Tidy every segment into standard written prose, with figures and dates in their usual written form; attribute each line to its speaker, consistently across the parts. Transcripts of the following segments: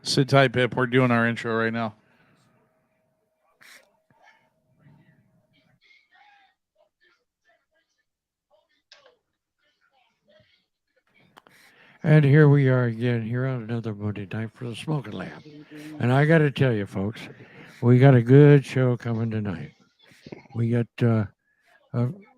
Speaker 1: Sit tight, Pip. We're doing our intro right now.
Speaker 2: And here we are again, here on another Monday night for the Smokin' Lab. And I got to tell you, folks, we got a good show coming tonight. We got a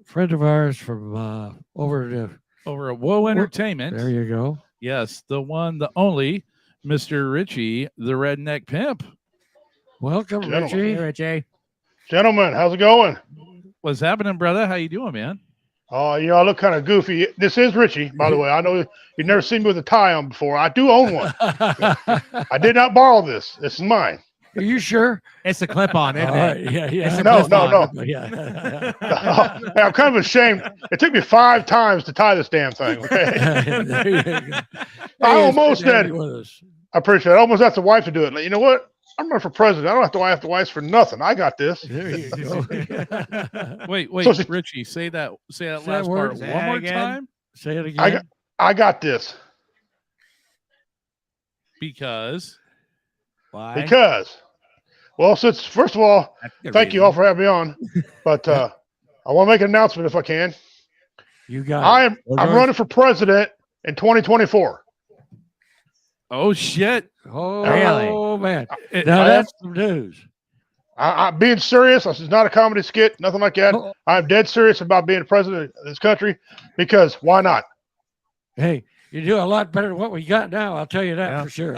Speaker 2: friend of ours from over
Speaker 1: at Whoa Entertainment.
Speaker 2: There you go.
Speaker 1: Yes, the one, the only, Mr. Richie, the Redneck Pimp.
Speaker 2: Welcome,
Speaker 3: Gentlemen.
Speaker 2: Richie.
Speaker 4: Hey, Richie.
Speaker 3: Gentlemen, how's it going?
Speaker 1: What's happening, brother? How you doing, man?
Speaker 3: Oh, I look kind of goofy. This is Richie, by the way. I know you've never seen me with a tie on before. I do own one. I did not borrow this. This is mine.
Speaker 2: Are you sure?
Speaker 4: It's a clip-on, isn't it?
Speaker 2: Yeah.
Speaker 4: It's a
Speaker 3: No.
Speaker 4: clip-on.
Speaker 2: Yeah.
Speaker 3: Hey, I'm kind of ashamed. It took me 5 times to tie this damn thing. Okay,
Speaker 2: There you go.
Speaker 3: I
Speaker 2: Hey, it's
Speaker 3: almost
Speaker 2: good to have
Speaker 3: did.
Speaker 2: you with us.
Speaker 3: I appreciate it. I almost asked the wife to do it. Like, you know what? I'm running for president. I don't have to ask the wife for nothing. I got this.
Speaker 2: There you go.
Speaker 1: Wait,
Speaker 3: So she-
Speaker 1: Richie, say that
Speaker 2: Say
Speaker 1: last
Speaker 2: that word.
Speaker 1: part
Speaker 4: Say
Speaker 1: one
Speaker 4: it
Speaker 1: more
Speaker 4: again.
Speaker 1: time.
Speaker 2: Say it again.
Speaker 3: I got this
Speaker 1: Because
Speaker 4: Why?
Speaker 3: because, well, since first of all,
Speaker 4: That's a good
Speaker 3: thank you all
Speaker 4: reason.
Speaker 3: for having me on. But I want to make an announcement if I can.
Speaker 2: You got it.
Speaker 3: I'm running for president in 2024.
Speaker 1: oh shit,
Speaker 2: Oh,
Speaker 4: Really?
Speaker 2: man.
Speaker 1: It-
Speaker 2: Now
Speaker 3: I-
Speaker 2: that's some news.
Speaker 3: I'm being serious. This is not a comedy skit, nothing like that.
Speaker 2: Oh.
Speaker 3: I'm dead serious about being president of this country because why not?
Speaker 2: Hey, you do a lot better than what we got now. I'll tell you that
Speaker 4: Yeah.
Speaker 2: for sure.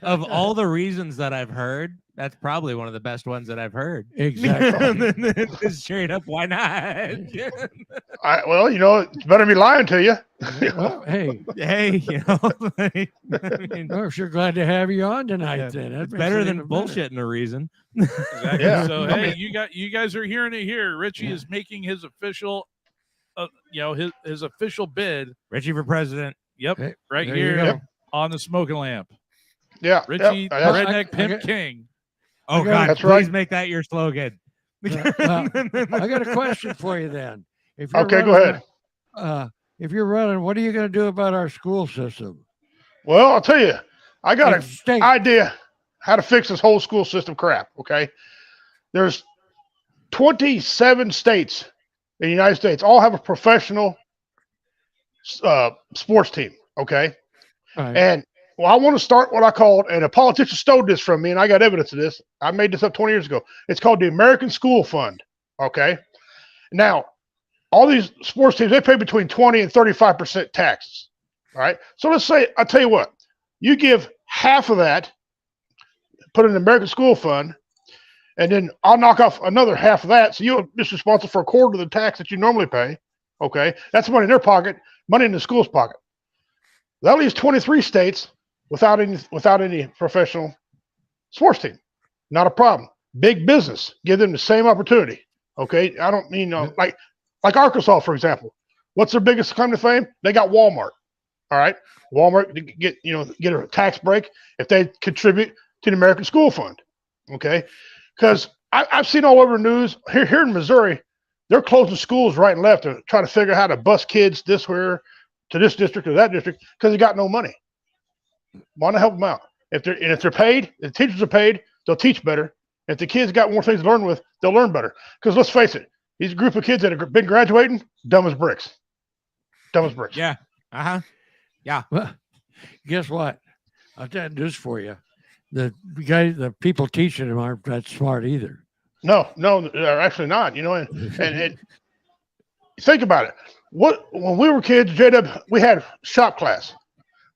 Speaker 4: Of all the reasons that I've heard, that's probably one of the best ones that I've heard.
Speaker 2: Exactly.
Speaker 4: Just straight up, why not?
Speaker 3: Well, it's better than me lying to you.
Speaker 2: Well, hey,
Speaker 4: Hey, like, I mean,
Speaker 2: we're sure glad to have you on tonight.
Speaker 4: yeah,
Speaker 2: Then That
Speaker 4: it's
Speaker 2: makes
Speaker 4: better
Speaker 2: it
Speaker 4: than
Speaker 2: even better.
Speaker 4: bullshitting a reason.
Speaker 1: exactly.
Speaker 3: Yeah.
Speaker 1: So
Speaker 3: I
Speaker 1: hey,
Speaker 3: mean-
Speaker 1: you guys are hearing it here. Richie
Speaker 2: Yeah.
Speaker 1: is making his official, his official bid.
Speaker 4: Richie for president.
Speaker 1: Yep,
Speaker 2: Hey,
Speaker 1: right
Speaker 2: there you
Speaker 1: here
Speaker 2: go.
Speaker 1: on the Smoking Lamp.
Speaker 3: Yeah,
Speaker 1: Richie,
Speaker 3: yeah,
Speaker 1: the
Speaker 3: that's-
Speaker 1: Redneck
Speaker 2: I
Speaker 1: Pimp
Speaker 2: got-
Speaker 1: King.
Speaker 4: Oh
Speaker 2: got it.
Speaker 4: God,
Speaker 3: That's
Speaker 4: please
Speaker 3: right.
Speaker 4: make that your slogan.
Speaker 2: I got a question for you then. If you're
Speaker 3: Okay, go
Speaker 2: running,
Speaker 3: ahead.
Speaker 2: If you're running, what are you going to do about our school system?
Speaker 3: Well, I'll tell you, I got
Speaker 2: It
Speaker 3: an
Speaker 2: stinks.
Speaker 3: idea how to fix this whole school system crap. Okay, there's 27 states in the United States all have a professional sports team. Okay,
Speaker 2: All right.
Speaker 3: and well, I want to start what I called, and a politician stole this from me, and I got evidence of this. I made this up 20 years ago. It's called the American School Fund. Okay. Now, all these sports teams, they pay between 20 and 35% taxes. All right. So let's say, I'll tell you what, you give half of that, put it in the American School Fund, and then I'll knock off another half of that. So you're just responsible for a quarter of the tax that you normally pay. Okay. That's money in their pocket, money in the school's pocket. That leaves 23 states without any professional sports team. Not a problem. Big business, give them the same opportunity. Okay, I don't mean like Arkansas, for example. What's their biggest claim to fame? They got Walmart. All right, Walmart get a tax break if they contribute to the American School Fund. Okay, because I've seen all over the news here in Missouri, they're closing schools right and left to try to figure out how to bus kids this where to this district or that district because they got no money. Want to help them out. If they're paid, if the teachers are paid, they'll teach better. If the kids got more things to learn with, they'll learn better. Because let's face it, these group of kids that have been graduating, dumb as bricks. Dumb as bricks.
Speaker 4: Yeah.
Speaker 2: Well, guess what? I've got news for you. The people teaching them aren't that smart either.
Speaker 3: No, they're actually not. And think about it. When we were kids, JW, we had shop class,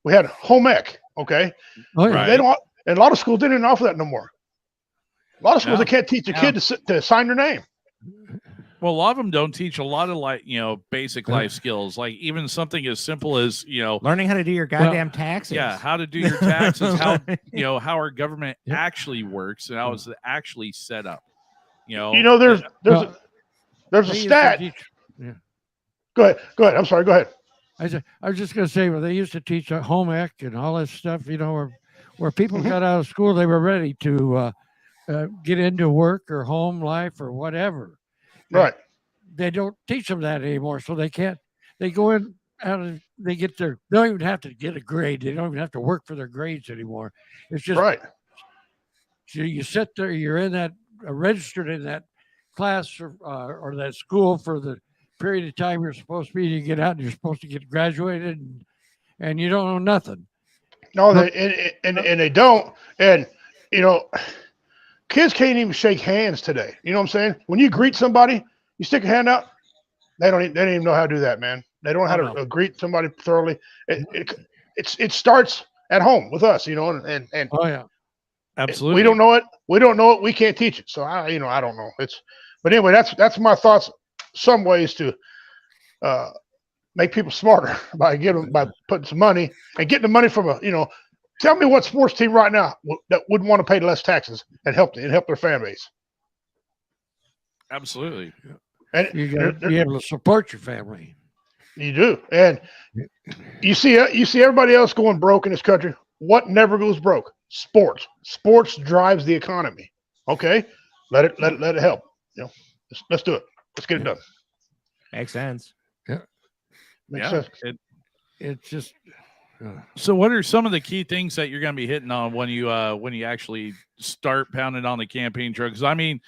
Speaker 3: we had home ec. Okay,
Speaker 2: Oh, yeah.
Speaker 1: Right.
Speaker 3: they don't. And a lot of schools didn't offer that no more. A lot of schools
Speaker 1: Yeah.
Speaker 3: they can't teach a kid to sign their name.
Speaker 1: Well, a lot of them don't teach a lot of basic
Speaker 2: Yeah.
Speaker 1: life skills, like even something as simple as
Speaker 4: Learning how to do your goddamn taxes.
Speaker 1: how to do your taxes, how
Speaker 4: Like-
Speaker 1: how our government
Speaker 2: Yeah.
Speaker 1: actually works and how it's actually set up.
Speaker 3: There's
Speaker 2: Well,
Speaker 3: a
Speaker 2: They used to
Speaker 3: stat.
Speaker 2: teach-
Speaker 3: Go ahead. I'm sorry. Go ahead.
Speaker 2: I was just going to say, well, they used to teach home ec and all this stuff, where people
Speaker 3: Mhm.
Speaker 2: got out of school, they were ready to get into work or home life or whatever.
Speaker 3: Right.
Speaker 2: They don't teach them that anymore, so they can't. They go in out of they don't even have to get a grade. They don't even have to work for their grades anymore. It's just
Speaker 3: Right.
Speaker 2: you sit there, you're in that registered in that class or that school for the period of time you're supposed to be. You get out and you're supposed to get graduated, and you don't know nothing.
Speaker 3: No, and they don't. And you know, kids can't even shake hands today. You know what I'm saying? When you greet somebody, you stick a hand out. They don't even know how to do that, man. They don't know how to greet somebody thoroughly. It starts at home with us, you know, and
Speaker 2: Oh yeah,
Speaker 1: Absolutely.
Speaker 3: we don't know it. We don't know it. We can't teach it. So I don't know. But anyway, that's my thoughts. Some ways to make people smarter by putting some money and getting the money from tell me what sports team right now that wouldn't want to pay less taxes and help their fan base.
Speaker 1: Absolutely.
Speaker 3: And
Speaker 2: you got to be able to support your family.
Speaker 3: You do, and you see everybody else going broke in this country. What never goes broke? Sports. Sports drives the economy. Okay, let it help. You know, let's do it. Let's get it done.
Speaker 4: Makes sense.
Speaker 3: Makes sense.
Speaker 2: It's just.
Speaker 1: So, what are some of the key things that you're going to be hitting on when you actually start pounding on the campaign trail? Because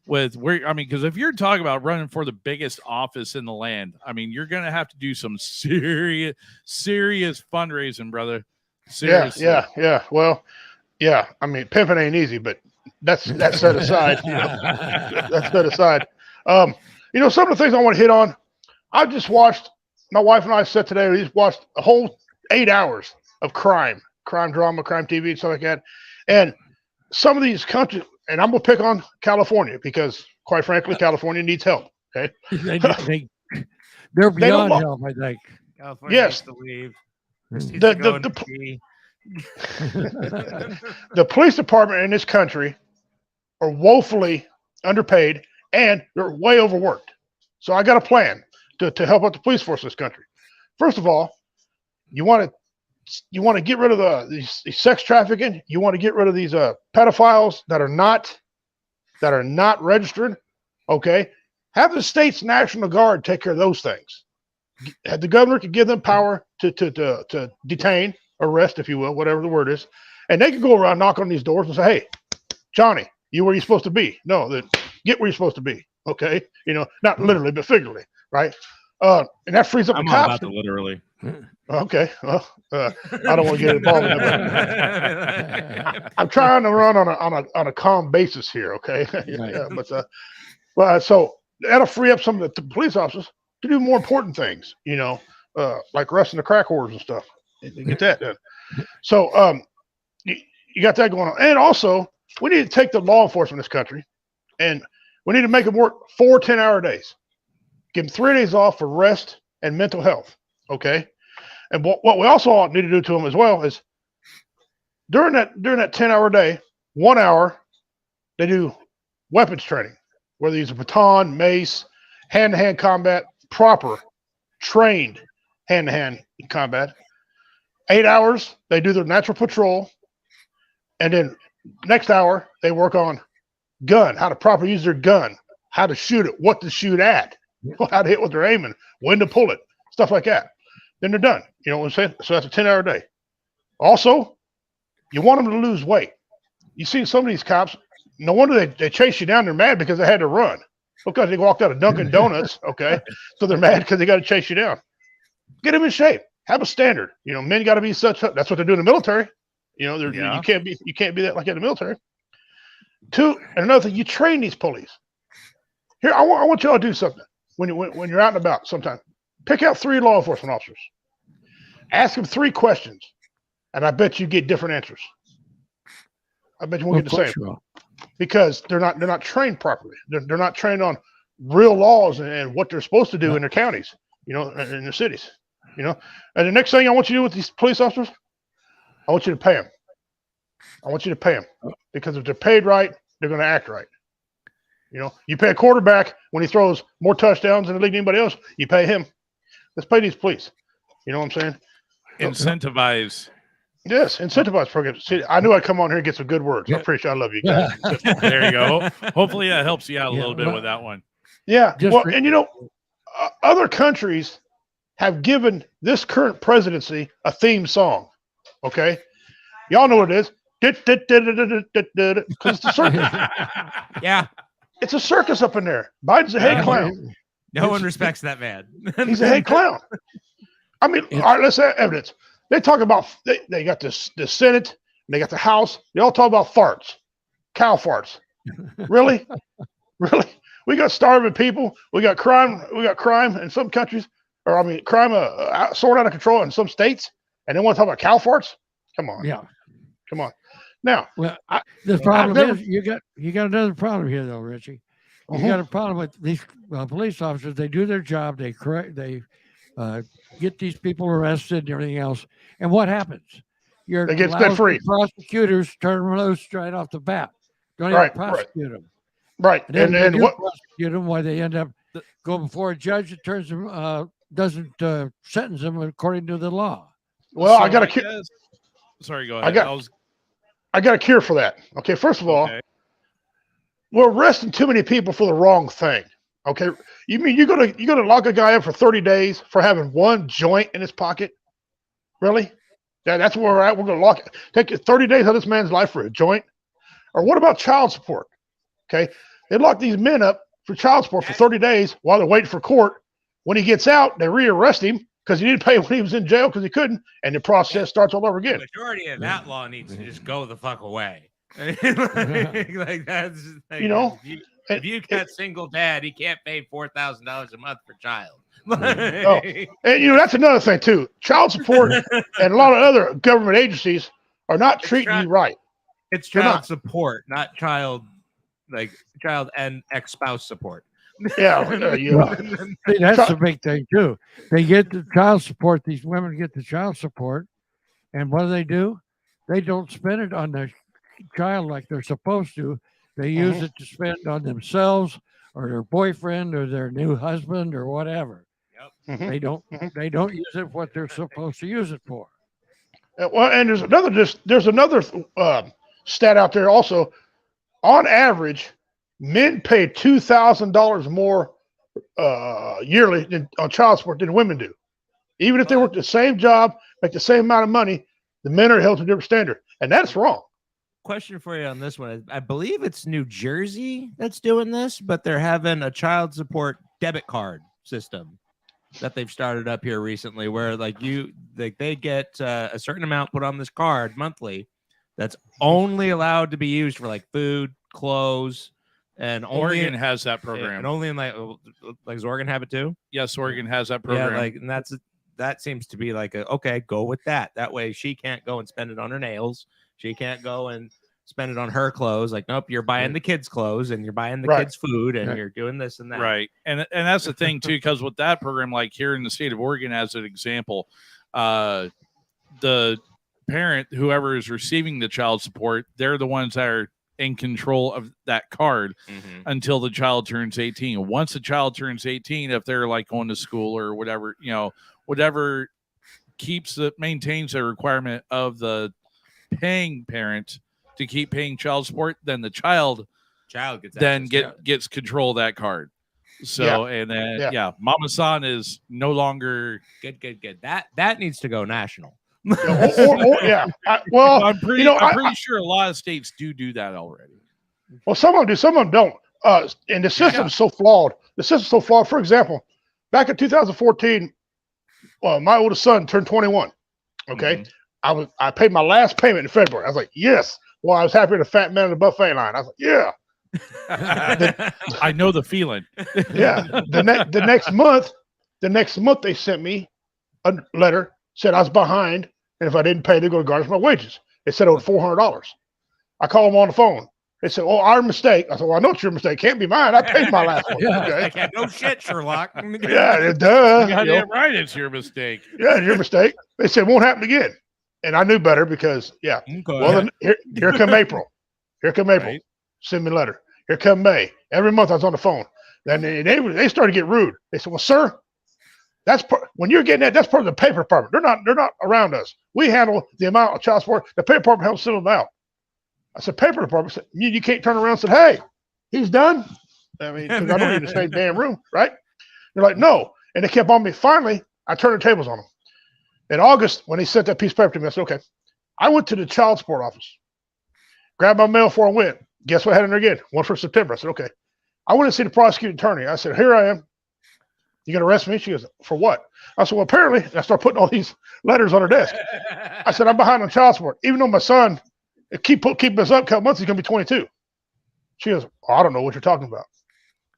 Speaker 1: because if you're talking about running for the biggest office in the land, I mean, you're going to have to do some serious fundraising, brother. Seriously.
Speaker 3: Yeah. Well, yeah. I mean, pimping ain't easy, but that's set aside. That's set aside. Some of the things I want to hit on. I just watched. My wife and I sat today. We just watched a whole 8 hours of crime drama, crime TV, and stuff like that. And some of these countries, and I'm gonna pick on California because, quite frankly, California needs help. Okay,
Speaker 2: they're beyond help. I think.
Speaker 4: California
Speaker 3: Yes.
Speaker 4: needs to leave.
Speaker 3: The police department in this country are woefully underpaid and they're way overworked. So I got a plan to help out the police force in this country. First of all, you want to get rid of these sex trafficking. You want to get rid of these pedophiles that are not registered. Okay, have the state's National Guard take care of those things. The governor could give them power to detain, arrest, if you will, whatever the word is, and they can go around, knock on these doors, and say, "Hey, Johnny, you where you're supposed to be? No, then get where you're supposed to be." Okay, not literally but figuratively, right? And that frees up the cops.
Speaker 1: I'm about to literally.
Speaker 3: Okay, well, I don't want to get involved in it. I'm trying to run on a calm basis here. Okay, so that'll free up some of the police officers to do more important things. Like arresting the crack whores and stuff. Get that done. So you got that going on, and also we need to take the law enforcement in this country, and we need to make them work 4 10-hour days. Give them 3 days off for rest and mental health. Okay. And what we also need to do to them as well is during that 10-hour day, 1 hour, they do weapons training, whether they use a baton, mace, hand-to-hand combat, proper, trained hand-to-hand combat. 8 hours, they do their natural patrol. And then next hour, they work on gun, how to properly use their gun, how to shoot it, what to shoot at, how to hit what they're aiming, when to pull it, stuff like that. Then they're done. You know what I'm saying? So that's a 10-hour day. Also, you want them to lose weight. You see some of these cops, no wonder they chase you down. They're mad because they had to run. Because they walked out of Dunkin' Donuts, okay? So they're mad because they got to chase you down. Get them in shape. Have a standard. Men got to be such. That's what they do in the military. You can't be that like in the military. 2, and another thing, you train these police. Here, I want y'all to do something when you're out and about sometime. Pick out 3 law enforcement officers. Ask them 3 questions, and I bet you get different answers. I bet you won't get the same because they're not trained properly. They're not trained on real laws and what they're supposed to do in their counties, in their cities, And the next thing I want you to do with these police officers, I want you to pay them. I want you to pay them because if they're paid right, they're going to act right. You pay a quarterback when he throws more touchdowns in the league than anybody else. You pay him. Let's pay these police. You know what I'm saying?
Speaker 1: Incentivize.
Speaker 3: Yes, incentivize programs. See, I knew I'd come on here and get some good words. I'm pretty sure I love you guys.
Speaker 1: There you go. Hopefully that helps you out a little bit with that one.
Speaker 3: Yeah. And other countries have given this current presidency a theme song. Okay, y'all know what it is. Because it's a circus.
Speaker 4: Yeah.
Speaker 3: It's a circus up in there. Biden's a head clown.
Speaker 4: No one respects that man.
Speaker 3: He's a head clown. I mean, all right, let's have evidence. They talk about they got the Senate, they got the House. They all talk about farts, cow farts. Really, really? We got starving people. We got crime. We got crime in some countries, or I mean, crime sort out of control in some states, and they want to talk about cow farts. Come on,
Speaker 2: Yeah.
Speaker 3: come on. Now,
Speaker 2: Well, the problem is you got another problem here, though, Richie. You got a problem with these police officers. They do their job. They get these people arrested and everything else. And what happens?
Speaker 3: They get set free.
Speaker 2: Prosecutors turn them loose right off the bat. Don't even prosecute them.
Speaker 3: Right.
Speaker 2: And then
Speaker 3: and what
Speaker 2: prosecute them? Why they end up going before a judge that turns them doesn't sentence them according to the law.
Speaker 3: Well,
Speaker 1: So
Speaker 3: I got a
Speaker 1: guess- Sorry, go ahead.
Speaker 3: I got a cure for that. Okay, first of all, we're arresting too many people for the wrong thing. Okay, you mean you're gonna lock a guy up for 30 days for having one joint in his pocket? Really? That's where we're at. We're gonna take 30 days out of this man's life for a joint? Or what about child support? Okay, they lock these men up for child support for 30 days while they're waiting for court. When he gets out, they rearrest him because he didn't pay when he was in jail because he couldn't, and the process starts all over again.
Speaker 4: The majority of that law needs to just go the fuck away. like that's like,
Speaker 3: You know,
Speaker 4: if you got single dad, he can't pay $4,000 a month for child.
Speaker 3: Oh, and you know that's another thing too. Child support and a lot of other government agencies are not treating you right.
Speaker 4: It's
Speaker 3: They're
Speaker 4: child
Speaker 3: not.
Speaker 4: support, not child and ex-spouse support.
Speaker 3: Yeah,
Speaker 2: See, that's the big thing too. They get the child support. These women get the child support, and what do? They don't spend it on their child like they're supposed to. They use it to spend on themselves or their boyfriend or their new husband or whatever.
Speaker 4: Yep.
Speaker 2: They don't. They don't use it what they're supposed to use it for.
Speaker 3: Well, and there's another stat out there also. On average, men pay $2,000 more yearly on child support than women do. Even if they work the same job, make the same amount of money, the men are held to a different standard, and that's wrong.
Speaker 4: Question for you on this one. I believe it's New Jersey that's doing this, but they're having a child support debit card system that they've started up here recently, where they get a certain amount put on this card monthly that's only allowed to be used for like food, clothes, and
Speaker 1: Oregon has that program.
Speaker 4: And only in does Oregon have it too?
Speaker 1: Yes, Oregon has that program.
Speaker 4: Yeah, and that seems to be okay, go with that. That way she can't go and spend it on her nails. She can't go and spend it on her clothes. Like, nope, you're buying the kids' clothes and you're buying the kids' food and you're doing this and that.
Speaker 1: Right. And that's the thing too, because with that program, like here in the state of Oregon, as an example, the parent, whoever is receiving the child support, they're the ones that are in control of that card until the child turns 18. Once the child turns 18, if they're like going to school or whatever, whatever maintains the requirement of the paying parent to keep paying child support, then the child gets control of that card. So and then Mama San is no longer
Speaker 4: good. That needs to go national.
Speaker 3: Well,
Speaker 1: I'm pretty sure a lot of states do that already.
Speaker 3: Well, some of them do, some of them don't. And the system's so flawed. The system's so flawed. For example, back in 2014, my oldest son turned 21. Okay, I paid my last payment in February. I was like, yes. Well, I was happy to fat man in the buffet line. I was like, yeah.
Speaker 1: I know the feeling.
Speaker 3: Yeah. The next month they sent me a letter, said I was behind, and if I didn't pay, they'd go to garnish my wages. They said it was $400. I called them on the phone. They said, "Oh, our mistake." I said, "Well, I know it's your mistake. Can't be mine. I paid my last one." Okay?
Speaker 4: No shit, Sherlock.
Speaker 3: Yeah, duh.
Speaker 1: Goddamn right, it's your mistake.
Speaker 3: Yeah, it's your mistake. They said it won't happen again, and I knew better because Well, then here come April. Here come April. Right. Send me a letter. Here come May. Every month I was on the phone. Then they started to get rude. They said, "Well, sir, when you're getting that's part of the paper department. They're not around us. We handle the amount of child support. The paper department helps settle them out." I said, "Paper department." Said, you can't turn around and say, "Hey, he's done." I mean, because I don't need to stay in the damn room, right? They're like, "No," and they kept on me. Finally, I turned the tables on him. In August, when he sent that piece of paper to me, I said, okay. I went to the child support office, grabbed my mail before I went. Guess what I had in there again? One for September. I said, okay. I went to see the prosecuting attorney. I said, here I am. You going to arrest me? She goes, for what? I said, well, apparently, and I start putting all these letters on her desk. I said, I'm behind on child support. Even though my son, keep us up a couple months, he's going to be 22. She goes, oh, I don't know what you're talking about.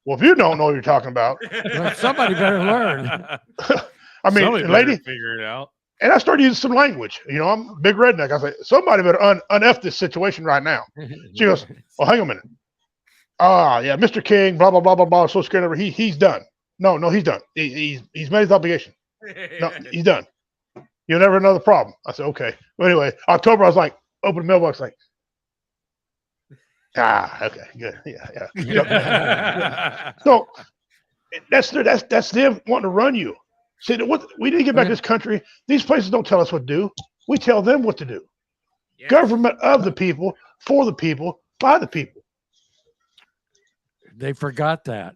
Speaker 3: Well, if you don't know what you're talking about.
Speaker 2: Well, somebody better learn.
Speaker 3: I mean,
Speaker 1: Somebody
Speaker 3: lady.
Speaker 1: figure it out.
Speaker 3: And I started using some language. You know, I'm a big redneck. I say, somebody better un-F this situation right now. She goes, oh, hang on a minute. Yeah, Mr. King, blah, blah, blah, blah, blah, Social Security number. He's done. No, he's done. He's made his obligation. No, he's done. You'll never have another problem. I said, okay. Well, anyway, October, I was like, open the mailbox, like, okay, good. Yeah. So that's them wanting to run you. See, we need to get back to this country. These places don't tell us what to do. We tell them what to do. Yeah. Government of the people, for the people, by the people.
Speaker 2: They forgot that.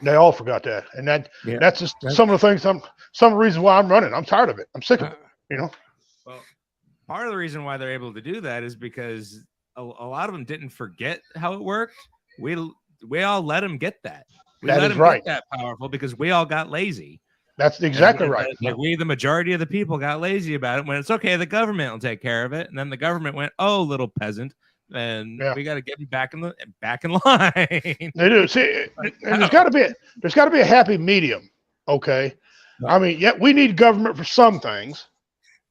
Speaker 3: They all forgot that. And that's just some of the things, some of the reasons why I'm running. I'm tired of it. I'm sick of it, you know?
Speaker 4: Well, part of the reason why they're able to do that is because a lot of them didn't forget how it worked. We all let them get that. We let them get that powerful because we all got lazy.
Speaker 3: That's exactly right.
Speaker 4: Like we, the majority of the people, got lazy about it. When it's okay, the government will take care of it, and then the government went, "Oh, little peasant," and we got to get them back in line.
Speaker 3: They do. See, and there's got to be a happy medium. Okay, I mean, we need government for some things.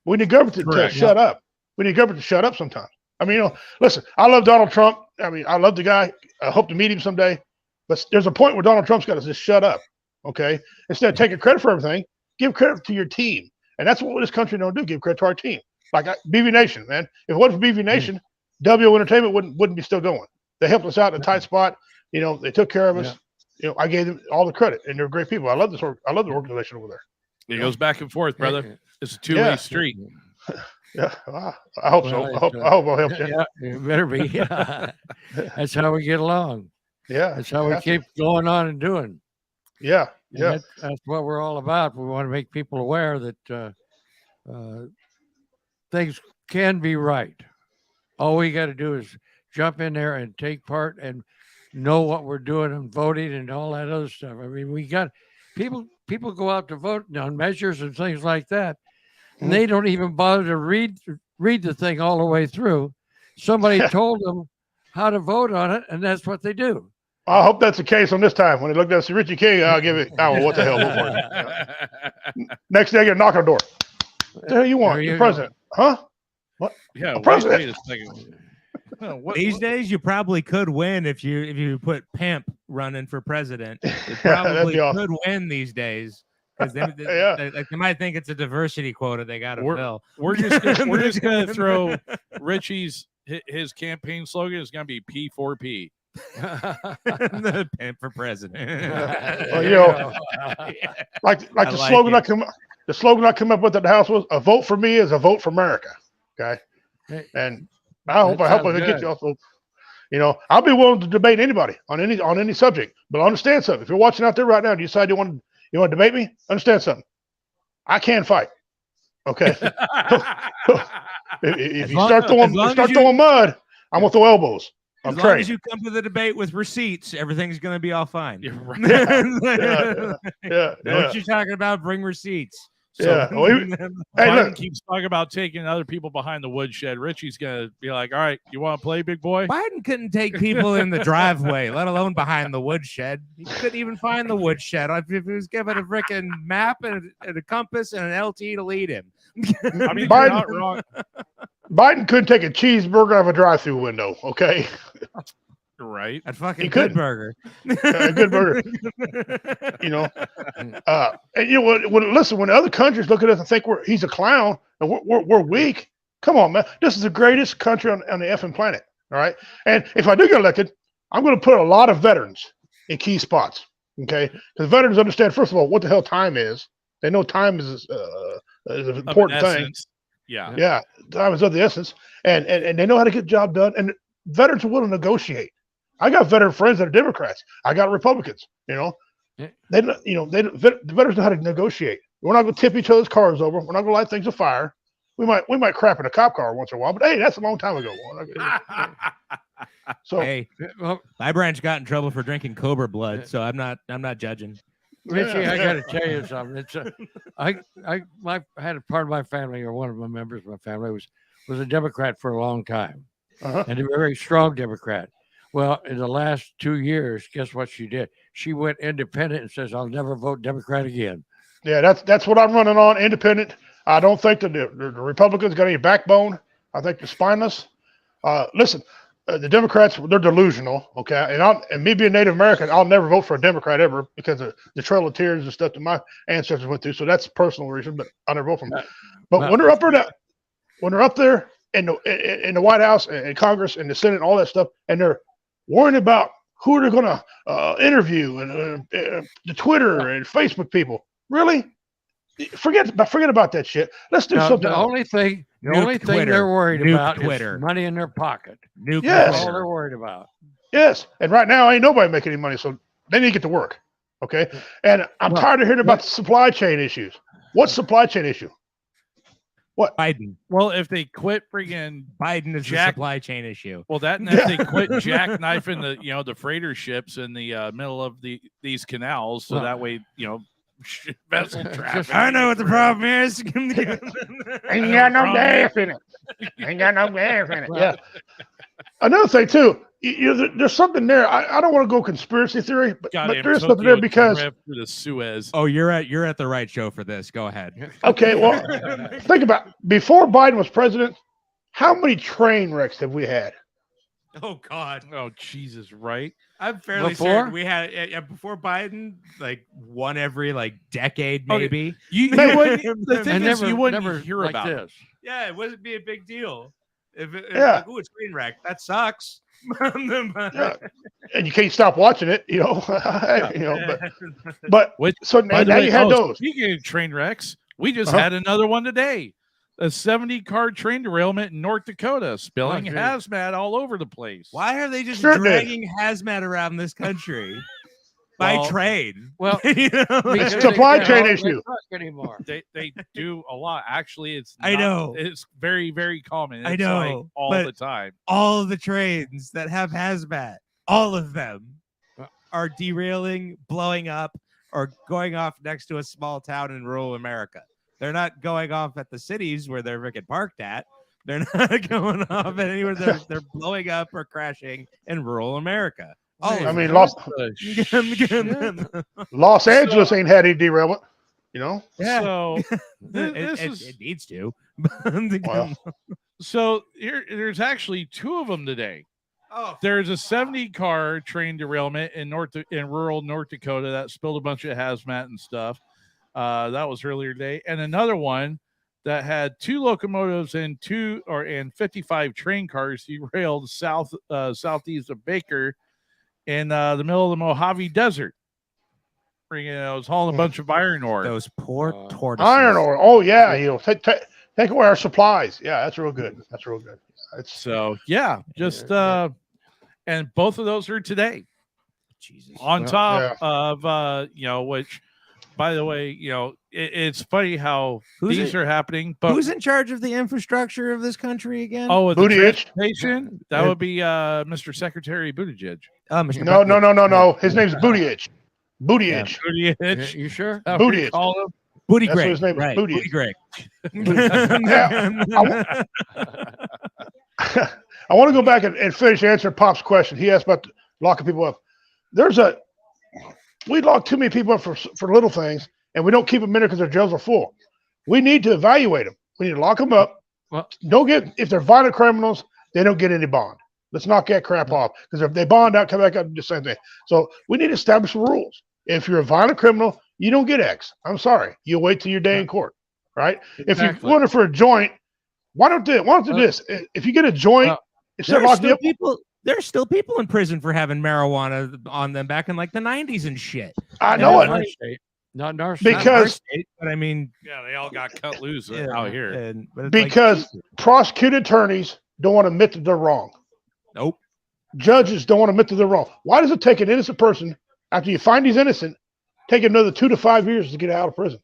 Speaker 3: We need government to shut up. We need government to shut up sometimes. I mean, you know, listen, I love Donald Trump. I mean, I love the guy. I hope to meet him someday. But there's a point where Donald Trump's got to just shut up. Okay, instead of taking credit for everything, give credit to your team, and that's what this country don't do. Give credit to our team, like BV Nation, man. If it wasn't for BV Nation, WO Entertainment wouldn't be still going. They helped us out in a tight spot. You know, they took care of us. You know, I gave them all the credit, and they're great people. I love this. I love the organization over there.
Speaker 1: It goes back and forth, brother. It's a two-way street.
Speaker 3: Yeah, I hope so. I hope I'll help you.
Speaker 2: Yeah, it better be. That's how we get along.
Speaker 3: Yeah,
Speaker 2: that's how we keep going on and doing.
Speaker 3: Yeah.
Speaker 2: That's what we're all about. We want to make people aware that things can be right. All we got to do is jump in there and take part and know what we're doing and voting and all that other stuff. I mean, we got people go out to vote on measures and things like that, and they don't even bother to read the thing all the way through. Somebody told them how to vote on it, and that's what they do.
Speaker 3: I hope that's the case on this time. When they looked at Richie King, I'll give it. Oh, what the hell? Vote for it. Next day, I get a knock on the door. What the hell you want? The president? Huh? What?
Speaker 1: Yeah,
Speaker 3: president.
Speaker 1: Wait a second.
Speaker 4: These days, you probably could win if you put Pimp running for president. You probably could win these days because they might think it's a diversity quota they got to fill.
Speaker 1: We're just gonna throw Richie's his campaign slogan is gonna be P4P.
Speaker 4: The Pimp for president.
Speaker 3: Well, you know, like the slogan I come up with at the house was "A vote for me is a vote for America." Okay, and I hope I get you also. You know, I'll be willing to debate anybody on any subject, but understand something. If you're watching out there right now and you decide you want to debate me, understand something. I can fight. Okay. if you start throwing mud, I'm gonna throw elbows.
Speaker 4: As long as you come to the debate with receipts, everything's going to be all fine.
Speaker 1: You're right.
Speaker 3: Yeah.
Speaker 4: Know what you're talking about? Bring receipts.
Speaker 3: So,
Speaker 1: Biden keeps talking about taking other people behind the woodshed. Richie's going to be like, all right, you want to play, big boy?
Speaker 4: Biden couldn't take people in the driveway, let alone behind the woodshed. He couldn't even find the woodshed if he was given a freaking map and a compass and an LT to lead him.
Speaker 1: I mean, you're not wrong.
Speaker 3: Biden couldn't take a cheeseburger out of a drive-through window, okay?
Speaker 1: Right.
Speaker 4: A fucking good burger.
Speaker 3: A good burger. You know? And you know what? Listen, when other countries look at us and think he's a clown and we're weak, come on, man. This is the greatest country on the effing planet, all right? And if I do get elected, I'm going to put a lot of veterans in key spots, okay? Because veterans understand, first of all, what the hell time is. They know time is an important thing. Yeah, time is of the essence, and they know how to get the job done. And veterans are willing to negotiate. I got veteran friends that are Democrats. I got Republicans. You know, the veterans know how to negotiate We're not going to tip each other's cars over. We're not going to light things afire. We might crap in a cop car once in a while, but hey, that's a long time ago. So
Speaker 4: Hey,
Speaker 2: Well,
Speaker 4: my branch got in trouble for drinking Cobra blood, so I'm not judging.
Speaker 2: Richie,
Speaker 3: Yeah.
Speaker 2: I got to tell you something. It's I had a part of my family, or one of my members of my family was a Democrat for a long time, and a very strong Democrat. Well, in the last 2 years, guess what she did? She went independent and says, "I'll never vote Democrat again."
Speaker 3: yeah, that's what I'm running on, independent. I don't think that the Republicans got any backbone. I think they're spineless. Listen, the Democrats, they're delusional, okay? And me being Native American, I'll never vote for a Democrat ever because of the Trail of Tears and stuff that my ancestors went through. So that's a personal reason, but I'll never vote for them. But when they're up there in the White House and Congress and the Senate and all that stuff, and they're worrying about who they're going to interview and the Twitter and Facebook people, really? Forget about that shit. Let's do something.
Speaker 2: The only thing
Speaker 4: Twitter.
Speaker 2: they're worried
Speaker 4: Nuke
Speaker 2: about
Speaker 4: Twitter.
Speaker 2: is money in their pocket.
Speaker 4: Nuke
Speaker 3: Yes.
Speaker 2: That's all
Speaker 4: Twitter.
Speaker 2: they're worried about.
Speaker 3: Yes, and right now ain't nobody making any money, so they need to get to work. Okay, and I'm tired of hearing about the supply chain issues. What's supply chain issue?
Speaker 4: Biden.
Speaker 1: Well, if they quit friggin'
Speaker 4: Biden is the supply chain issue.
Speaker 1: well, that and if they quit jackknifing the freighter ships in the middle of these canals, so
Speaker 2: Well,
Speaker 1: that way vessel traffic.
Speaker 4: I know what the problem is.
Speaker 3: Ain't got no gas in it. Ain't got no gas in it. Yeah. Another thing too, there's something there. I don't want to go conspiracy theory, but there's something there because
Speaker 1: the Suez.
Speaker 4: Oh, you're at the right show for this. Go ahead.
Speaker 3: okay, well, think about before Biden was president, how many train wrecks have we had?
Speaker 4: Oh God.
Speaker 1: Oh Jesus, right?
Speaker 4: I'm fairly certain we had before Biden, like one every decade, maybe.
Speaker 1: You wouldn't. The thing is, you wouldn't
Speaker 2: never
Speaker 1: hear
Speaker 2: like
Speaker 1: about
Speaker 2: this.
Speaker 4: Yeah, it wouldn't be a big deal. If
Speaker 3: Yeah.
Speaker 4: ooh, it's train wreck. That sucks.
Speaker 3: Yeah. And you can't stop watching it, But so
Speaker 1: By the
Speaker 3: now
Speaker 1: way,
Speaker 3: you had those.
Speaker 1: Speaking of train wrecks, we just had another one today. A 70-car train derailment in North Dakota, spilling
Speaker 2: geez.
Speaker 1: hazmat all over the place.
Speaker 4: Why are they just
Speaker 3: Sure did.
Speaker 4: dragging hazmat around this country by train?
Speaker 2: Well,
Speaker 3: It's a supply chain issue.
Speaker 2: Anymore.
Speaker 1: They do a lot. Actually,
Speaker 4: I know.
Speaker 1: It's very, very common. It's
Speaker 4: I know,
Speaker 1: all
Speaker 4: but
Speaker 1: the time.
Speaker 4: all of the trains that have hazmat, all of them are derailing, blowing up, or going off next to a small town in rural America. They're not going off at the cities where they're freaking parked at. They're not going off at anywhere. They're blowing up or crashing in rural America. Oh,
Speaker 3: I mean,
Speaker 1: Yeah.
Speaker 3: Los Angeles ain't had any derailment,
Speaker 4: Yeah.
Speaker 1: So this
Speaker 4: it needs to.
Speaker 3: Well,
Speaker 1: so there's actually two of them today.
Speaker 4: Oh,
Speaker 1: There's a 70-car train derailment in rural North Dakota that spilled a bunch of hazmat and stuff. That was earlier today, and another one that had 2 locomotives and 55 train cars derailed southeast of Baker in the middle of the Mojave Desert. It was hauling a bunch of iron ore.
Speaker 4: those poor tortoises.
Speaker 3: iron ore. Oh yeah, take away our supplies. Yeah, that's real good. That's real good.
Speaker 1: So yeah, just and both of those are today.
Speaker 4: Jesus.
Speaker 1: On top of which, by the way, it's funny how these are happening. But
Speaker 4: Who's in charge of the infrastructure of this country again?
Speaker 1: with the
Speaker 3: Buttigieg.
Speaker 1: transportation, that would be Mr. Secretary Buttigieg.
Speaker 4: Mr.
Speaker 3: No. His name's Buttigieg. Buttigieg.
Speaker 1: Buttigieg.
Speaker 2: You sure?
Speaker 3: Buttigieg.
Speaker 1: Call him.
Speaker 4: Booty
Speaker 3: That's what
Speaker 4: Greg.
Speaker 3: his name is,
Speaker 4: Right.
Speaker 3: Booty.
Speaker 4: Booty Greg.
Speaker 3: I want to go back and finish answering Pop's question. He asked about locking people up. We lock too many people up for little things, and we don't keep them in there because their jails are full. We need to evaluate them. We need to lock them up.
Speaker 2: Well,
Speaker 3: If they're violent criminals, they don't get any bond. Let's knock that crap off, because if they bond out, come back up, do the same thing. So we need to establish rules. If you're a violent criminal, you don't get X. I'm sorry. You'll wait till your day in court, right? If
Speaker 2: Exactly.
Speaker 3: you're going for a joint, why don't do this? If you get a joint, instead of locking you up,
Speaker 4: There's still people in prison for having marijuana on them back in the 90s and shit.
Speaker 3: I know
Speaker 2: Not in our
Speaker 3: it.
Speaker 2: state. Not in our state.
Speaker 4: Not in our
Speaker 3: Because
Speaker 4: state, but I mean,
Speaker 1: Yeah, they all got cut loose out here.
Speaker 4: but it's
Speaker 3: Because prosecuting attorneys don't want to admit that they're wrong.
Speaker 4: nope.
Speaker 3: Judges don't want to admit that they're wrong. Why does it take an innocent person, after you find he's innocent, take another 2 to 5 years to get out of prison?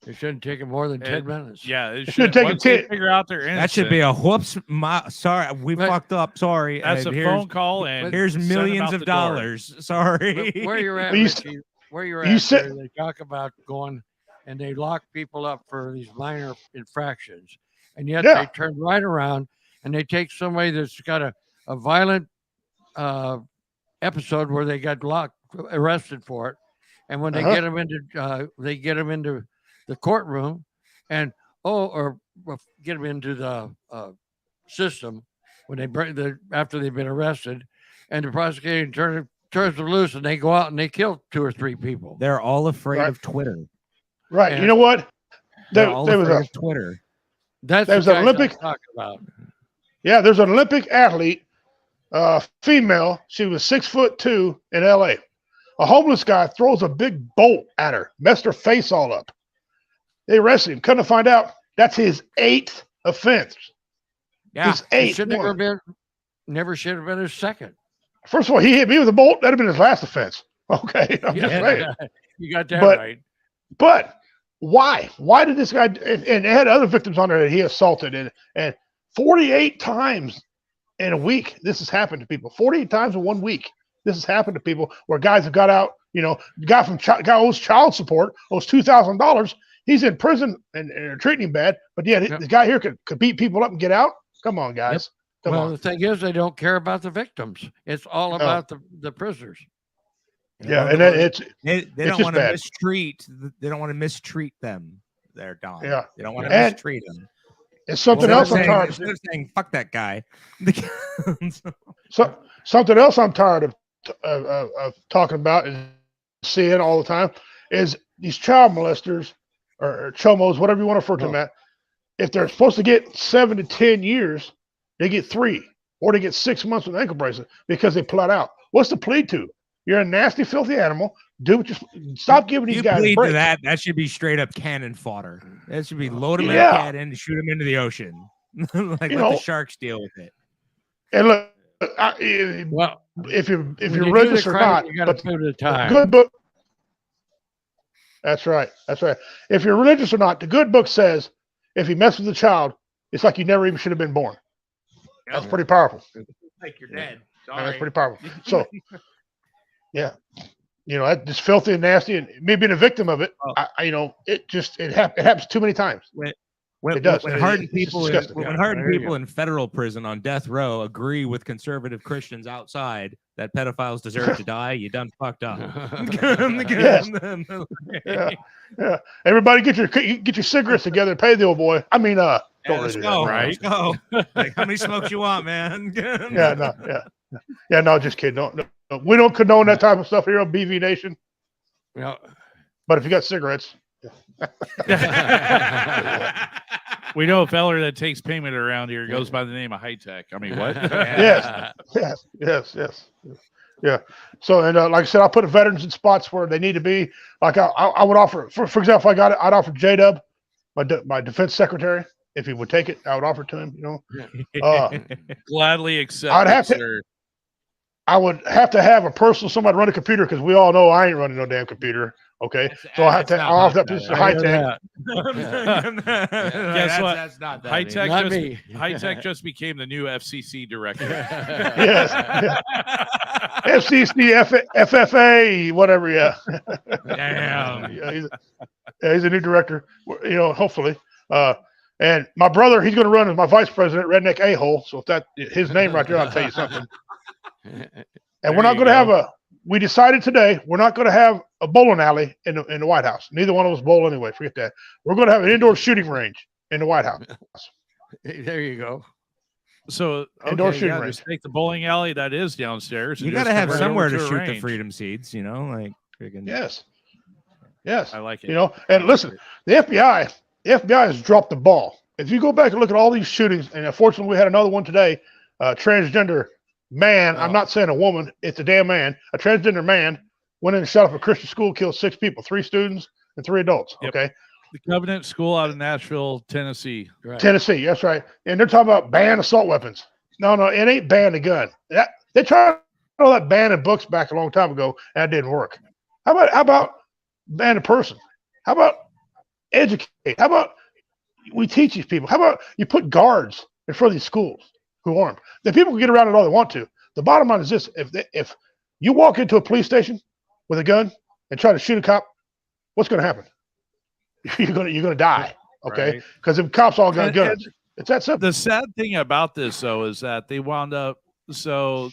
Speaker 2: It shouldn't take them more than 10 minutes.
Speaker 1: Yeah, it
Speaker 3: should
Speaker 1: should
Speaker 3: take
Speaker 1: once they
Speaker 3: 10.
Speaker 1: figure out their
Speaker 4: That should be
Speaker 1: innocent,
Speaker 4: a whoops. Sorry, we
Speaker 2: But-
Speaker 4: fucked up. Sorry.
Speaker 1: that's a
Speaker 4: here's,
Speaker 1: phone call, and
Speaker 4: Here's
Speaker 1: send 'em
Speaker 4: millions
Speaker 1: out
Speaker 4: of
Speaker 1: the door.
Speaker 4: dollars. Sorry.
Speaker 2: But where you're at,
Speaker 3: You
Speaker 2: Richie, where you're
Speaker 3: you
Speaker 2: at,
Speaker 3: said-
Speaker 2: there, they talk about going and they lock people up for these minor infractions, and yet
Speaker 3: Yeah.
Speaker 2: they turn right around and they take somebody that's got a violent episode where they got arrested for it, and when they
Speaker 3: Uh-huh.
Speaker 2: get them into the courtroom, and get them into the system when they after they've been arrested, and the prosecutor turns them loose, and they go out and they kill 2 or 3 people.
Speaker 4: They're all afraid
Speaker 3: Right.
Speaker 4: of Twitter.
Speaker 3: Right.
Speaker 2: And-
Speaker 3: You know what?
Speaker 4: They're
Speaker 3: There
Speaker 4: all
Speaker 3: was
Speaker 4: afraid
Speaker 3: a
Speaker 4: of Twitter.
Speaker 2: That's
Speaker 3: There's
Speaker 2: the
Speaker 3: an
Speaker 2: guys I'm
Speaker 3: Olympic-
Speaker 2: talking about.
Speaker 3: yeah. There's an Olympic athlete, female. She was 6'2" in L.A. A homeless guy throws a big bolt at her, messed her face all up. They arrested him. Couldn't find out that's his 8th offense.
Speaker 4: Yeah.
Speaker 3: His
Speaker 2: It
Speaker 3: 8th
Speaker 2: should never
Speaker 3: one.
Speaker 2: been, never should have been his second.
Speaker 3: First of all, he hit me with a bolt. That'd have been his last offense. Okay, I'm just saying.
Speaker 2: You got that
Speaker 3: But-
Speaker 2: right.
Speaker 3: But why? Why did this guy? And it had other victims on there that he assaulted, and 48 times in a week this has happened to people. 48 times in 1 week this has happened to people where guys have got out. You know, guy owes child support, owes $2,000. He's in prison and they're treating him bad. But yeah,
Speaker 2: Yep.
Speaker 3: the guy here could beat people up and get out. Come on, guys. Come
Speaker 2: Well,
Speaker 3: on.
Speaker 2: the thing is, they don't care about the victims. It's all
Speaker 3: No.
Speaker 2: about the prisoners.
Speaker 3: Yeah, and it's
Speaker 4: They
Speaker 3: It's
Speaker 4: don't
Speaker 3: just
Speaker 4: want to
Speaker 3: bad.
Speaker 4: mistreat. They don't want to mistreat them. They're Don.
Speaker 3: Yeah.
Speaker 4: They don't want to
Speaker 3: And-
Speaker 4: mistreat them.
Speaker 3: it's something
Speaker 2: Well,
Speaker 3: else I'm
Speaker 4: Instead of
Speaker 3: tired.
Speaker 4: saying, instead of saying "fuck that guy,"
Speaker 3: So something else I'm tired of talking about and seeing all the time is these child molesters or chomos, whatever you want to refer to them at. If they're supposed to get 7 to 10 years, they get 3, or they get 6 months with ankle bracelet because they pled out. What's the plea to? You're a nasty, filthy animal. Do what you stop giving these
Speaker 4: you
Speaker 3: guys
Speaker 4: plead to
Speaker 3: breaks.
Speaker 4: that should be straight up cannon fodder. That should be load them in
Speaker 3: Yeah.
Speaker 4: a cannon and shoot them into the ocean. Like let
Speaker 3: know-
Speaker 4: the sharks deal with it.
Speaker 3: And look,
Speaker 2: Well,
Speaker 3: if you're
Speaker 2: when you
Speaker 3: religious
Speaker 2: do
Speaker 3: or
Speaker 2: the crime,
Speaker 3: not,
Speaker 2: you got to
Speaker 3: but
Speaker 2: put it
Speaker 3: the
Speaker 2: time.
Speaker 3: good book. That's right. That's right. If you're religious or not, the good book says if you mess with a child, it's like you never even should have been born. That's pretty powerful.
Speaker 4: Like you're dead.
Speaker 3: That's pretty powerful. So, yeah, you know, that's just filthy and nasty. And me being a victim of it, it happens too many times. It does.
Speaker 4: When
Speaker 3: It-
Speaker 4: hardened
Speaker 3: it's just
Speaker 4: people,
Speaker 3: disgusting.
Speaker 4: when
Speaker 2: Yeah,
Speaker 4: hardened
Speaker 2: there you
Speaker 4: people in federal prison on death row agree with conservative Christians outside that pedophiles deserve to die, you done fucked up.
Speaker 3: Yes. Yeah, yeah. Everybody, get your cigarettes together. And pay the old boy. I mean, don't
Speaker 4: Let's
Speaker 3: really do
Speaker 4: go.
Speaker 3: that.
Speaker 1: right?
Speaker 4: Let's go. Like, how many smokes you want, man?
Speaker 3: Yeah, no, just kidding. No, we don't condone that type of stuff here on BV Nation.
Speaker 2: Well,
Speaker 3: But if you got cigarettes,
Speaker 1: We know a feller that takes payment around here goes by the name of High Tech. I mean, what?
Speaker 3: yes. Yeah. So, and like I said, I'll put veterans in spots where they need to be. Like I would offer, for example, I'd offer J-Dub, my defense secretary, if he would take it, I would offer it to him. You know,
Speaker 1: Gladly accept.
Speaker 3: I'd have
Speaker 1: it,
Speaker 3: to-
Speaker 1: sir.
Speaker 3: I would have to have a personal somebody run a computer because we all know I ain't running no damn computer. Okay, so I have to. I'll have that piece of High Tech.
Speaker 1: Guess what?
Speaker 4: That's not that
Speaker 1: High
Speaker 4: easy.
Speaker 1: Tech
Speaker 2: Not
Speaker 1: just
Speaker 2: me.
Speaker 1: High Tech just became the new FCC director.
Speaker 3: Yes. FCC, FFA, whatever. Yeah.
Speaker 4: Damn.
Speaker 3: He's a new director. You know, hopefully. And my brother, he's going to run as my vice president, Redneck A-hole. So if that his name right there, I'll tell you something. And we're not
Speaker 1: you
Speaker 3: going to have
Speaker 1: go.
Speaker 3: we decided today we're not going to have a bowling alley in the White House. Neither one of us bowl anyway. Forget that. We're going to have an indoor shooting range in the White House.
Speaker 2: there you go.
Speaker 1: So
Speaker 3: Indoor
Speaker 1: okay,
Speaker 3: shooting
Speaker 1: yeah,
Speaker 3: range.
Speaker 1: just take the bowling alley that is downstairs.
Speaker 4: You
Speaker 1: and
Speaker 4: got to
Speaker 1: just
Speaker 4: have
Speaker 1: convert it
Speaker 4: somewhere
Speaker 1: over
Speaker 4: to
Speaker 1: a
Speaker 4: shoot the
Speaker 1: range.
Speaker 4: freedom seeds, you know, like friggin-
Speaker 3: Yes.
Speaker 1: I like it.
Speaker 3: You know, and listen, the FBI has dropped the ball. If you go back and look at all these shootings, and unfortunately we had another one today, transgender man, I'm not saying a woman, it's a damn man, a transgender man went in and shot up a Christian school, killed 6 people, 3 students and 3 adults.
Speaker 1: Yep.
Speaker 3: Okay.
Speaker 1: The Covenant School out of Nashville, Tennessee.
Speaker 2: Right.
Speaker 3: Tennessee, that's right. And they're talking about ban assault weapons. No, it ain't ban a gun. They tried all that ban in books back a long time ago, and that didn't work. How about ban a person? How about educate? How about we teach these people? How about you put guards in front of these schools who armed? Then people can get around it all they want to. The bottom line is this: if you walk into a police station with a gun and try to shoot a cop, what's going to happen? You're gonna die. Okay, because if cops all got guns, it's that simple.
Speaker 1: The sad thing about this, though, is that they wound up so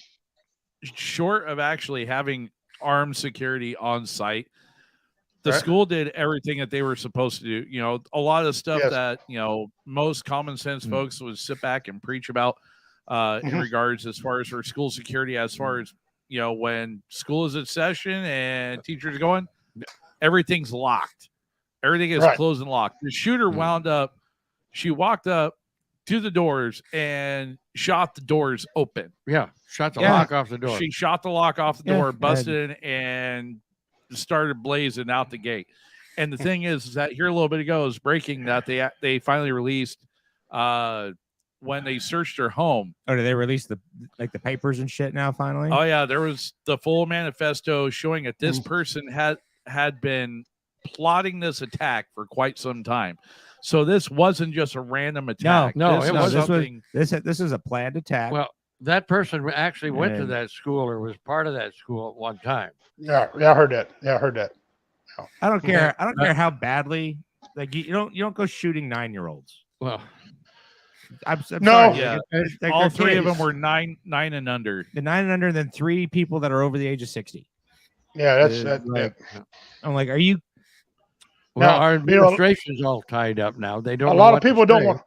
Speaker 1: short of actually having armed security on site. The school did everything that they were supposed to do. You know, a lot of stuff that, you know, most common sense folks would sit back and preach about in regards as far as for school security, as far as, you know, when school is in session and teachers are going, everything's locked. Everything is closed and locked. The shooter wound up, she walked up to the doors and shot the doors open.
Speaker 2: Yeah, shot the lock off the door.
Speaker 1: She shot the lock off the door, busted in, and started blazing out the gate. And the thing is that here a little bit ago is breaking that they finally released when they searched her home.
Speaker 4: Oh, did they release the papers and shit now finally?
Speaker 1: Oh yeah, there was the full manifesto showing that this person had been plotting this attack for quite some time. So this wasn't just a random attack.
Speaker 2: No,
Speaker 1: this
Speaker 2: it
Speaker 1: was
Speaker 2: wasn't.
Speaker 1: something.
Speaker 4: This is a planned attack.
Speaker 2: Well, that person actually went to that school or was part of that school at one time.
Speaker 3: Yeah, I heard that.
Speaker 4: I don't care. I don't care how badly. Like you don't go shooting 9-year-olds.
Speaker 2: Well,
Speaker 4: I'm
Speaker 3: no,
Speaker 4: sorry.
Speaker 1: Yeah,
Speaker 4: They're
Speaker 1: all three of
Speaker 4: kids.
Speaker 1: them were nine and under.
Speaker 4: The 9 and under, and then 3 people that are over the age of 60.
Speaker 3: Yeah, that's that.
Speaker 4: Like, I'm like, are you?
Speaker 2: well,
Speaker 3: Now,
Speaker 2: our administration's all tied up now. They don't.
Speaker 3: A
Speaker 2: know
Speaker 3: lot
Speaker 2: what
Speaker 3: of
Speaker 2: to
Speaker 3: people don't
Speaker 2: say.
Speaker 3: want.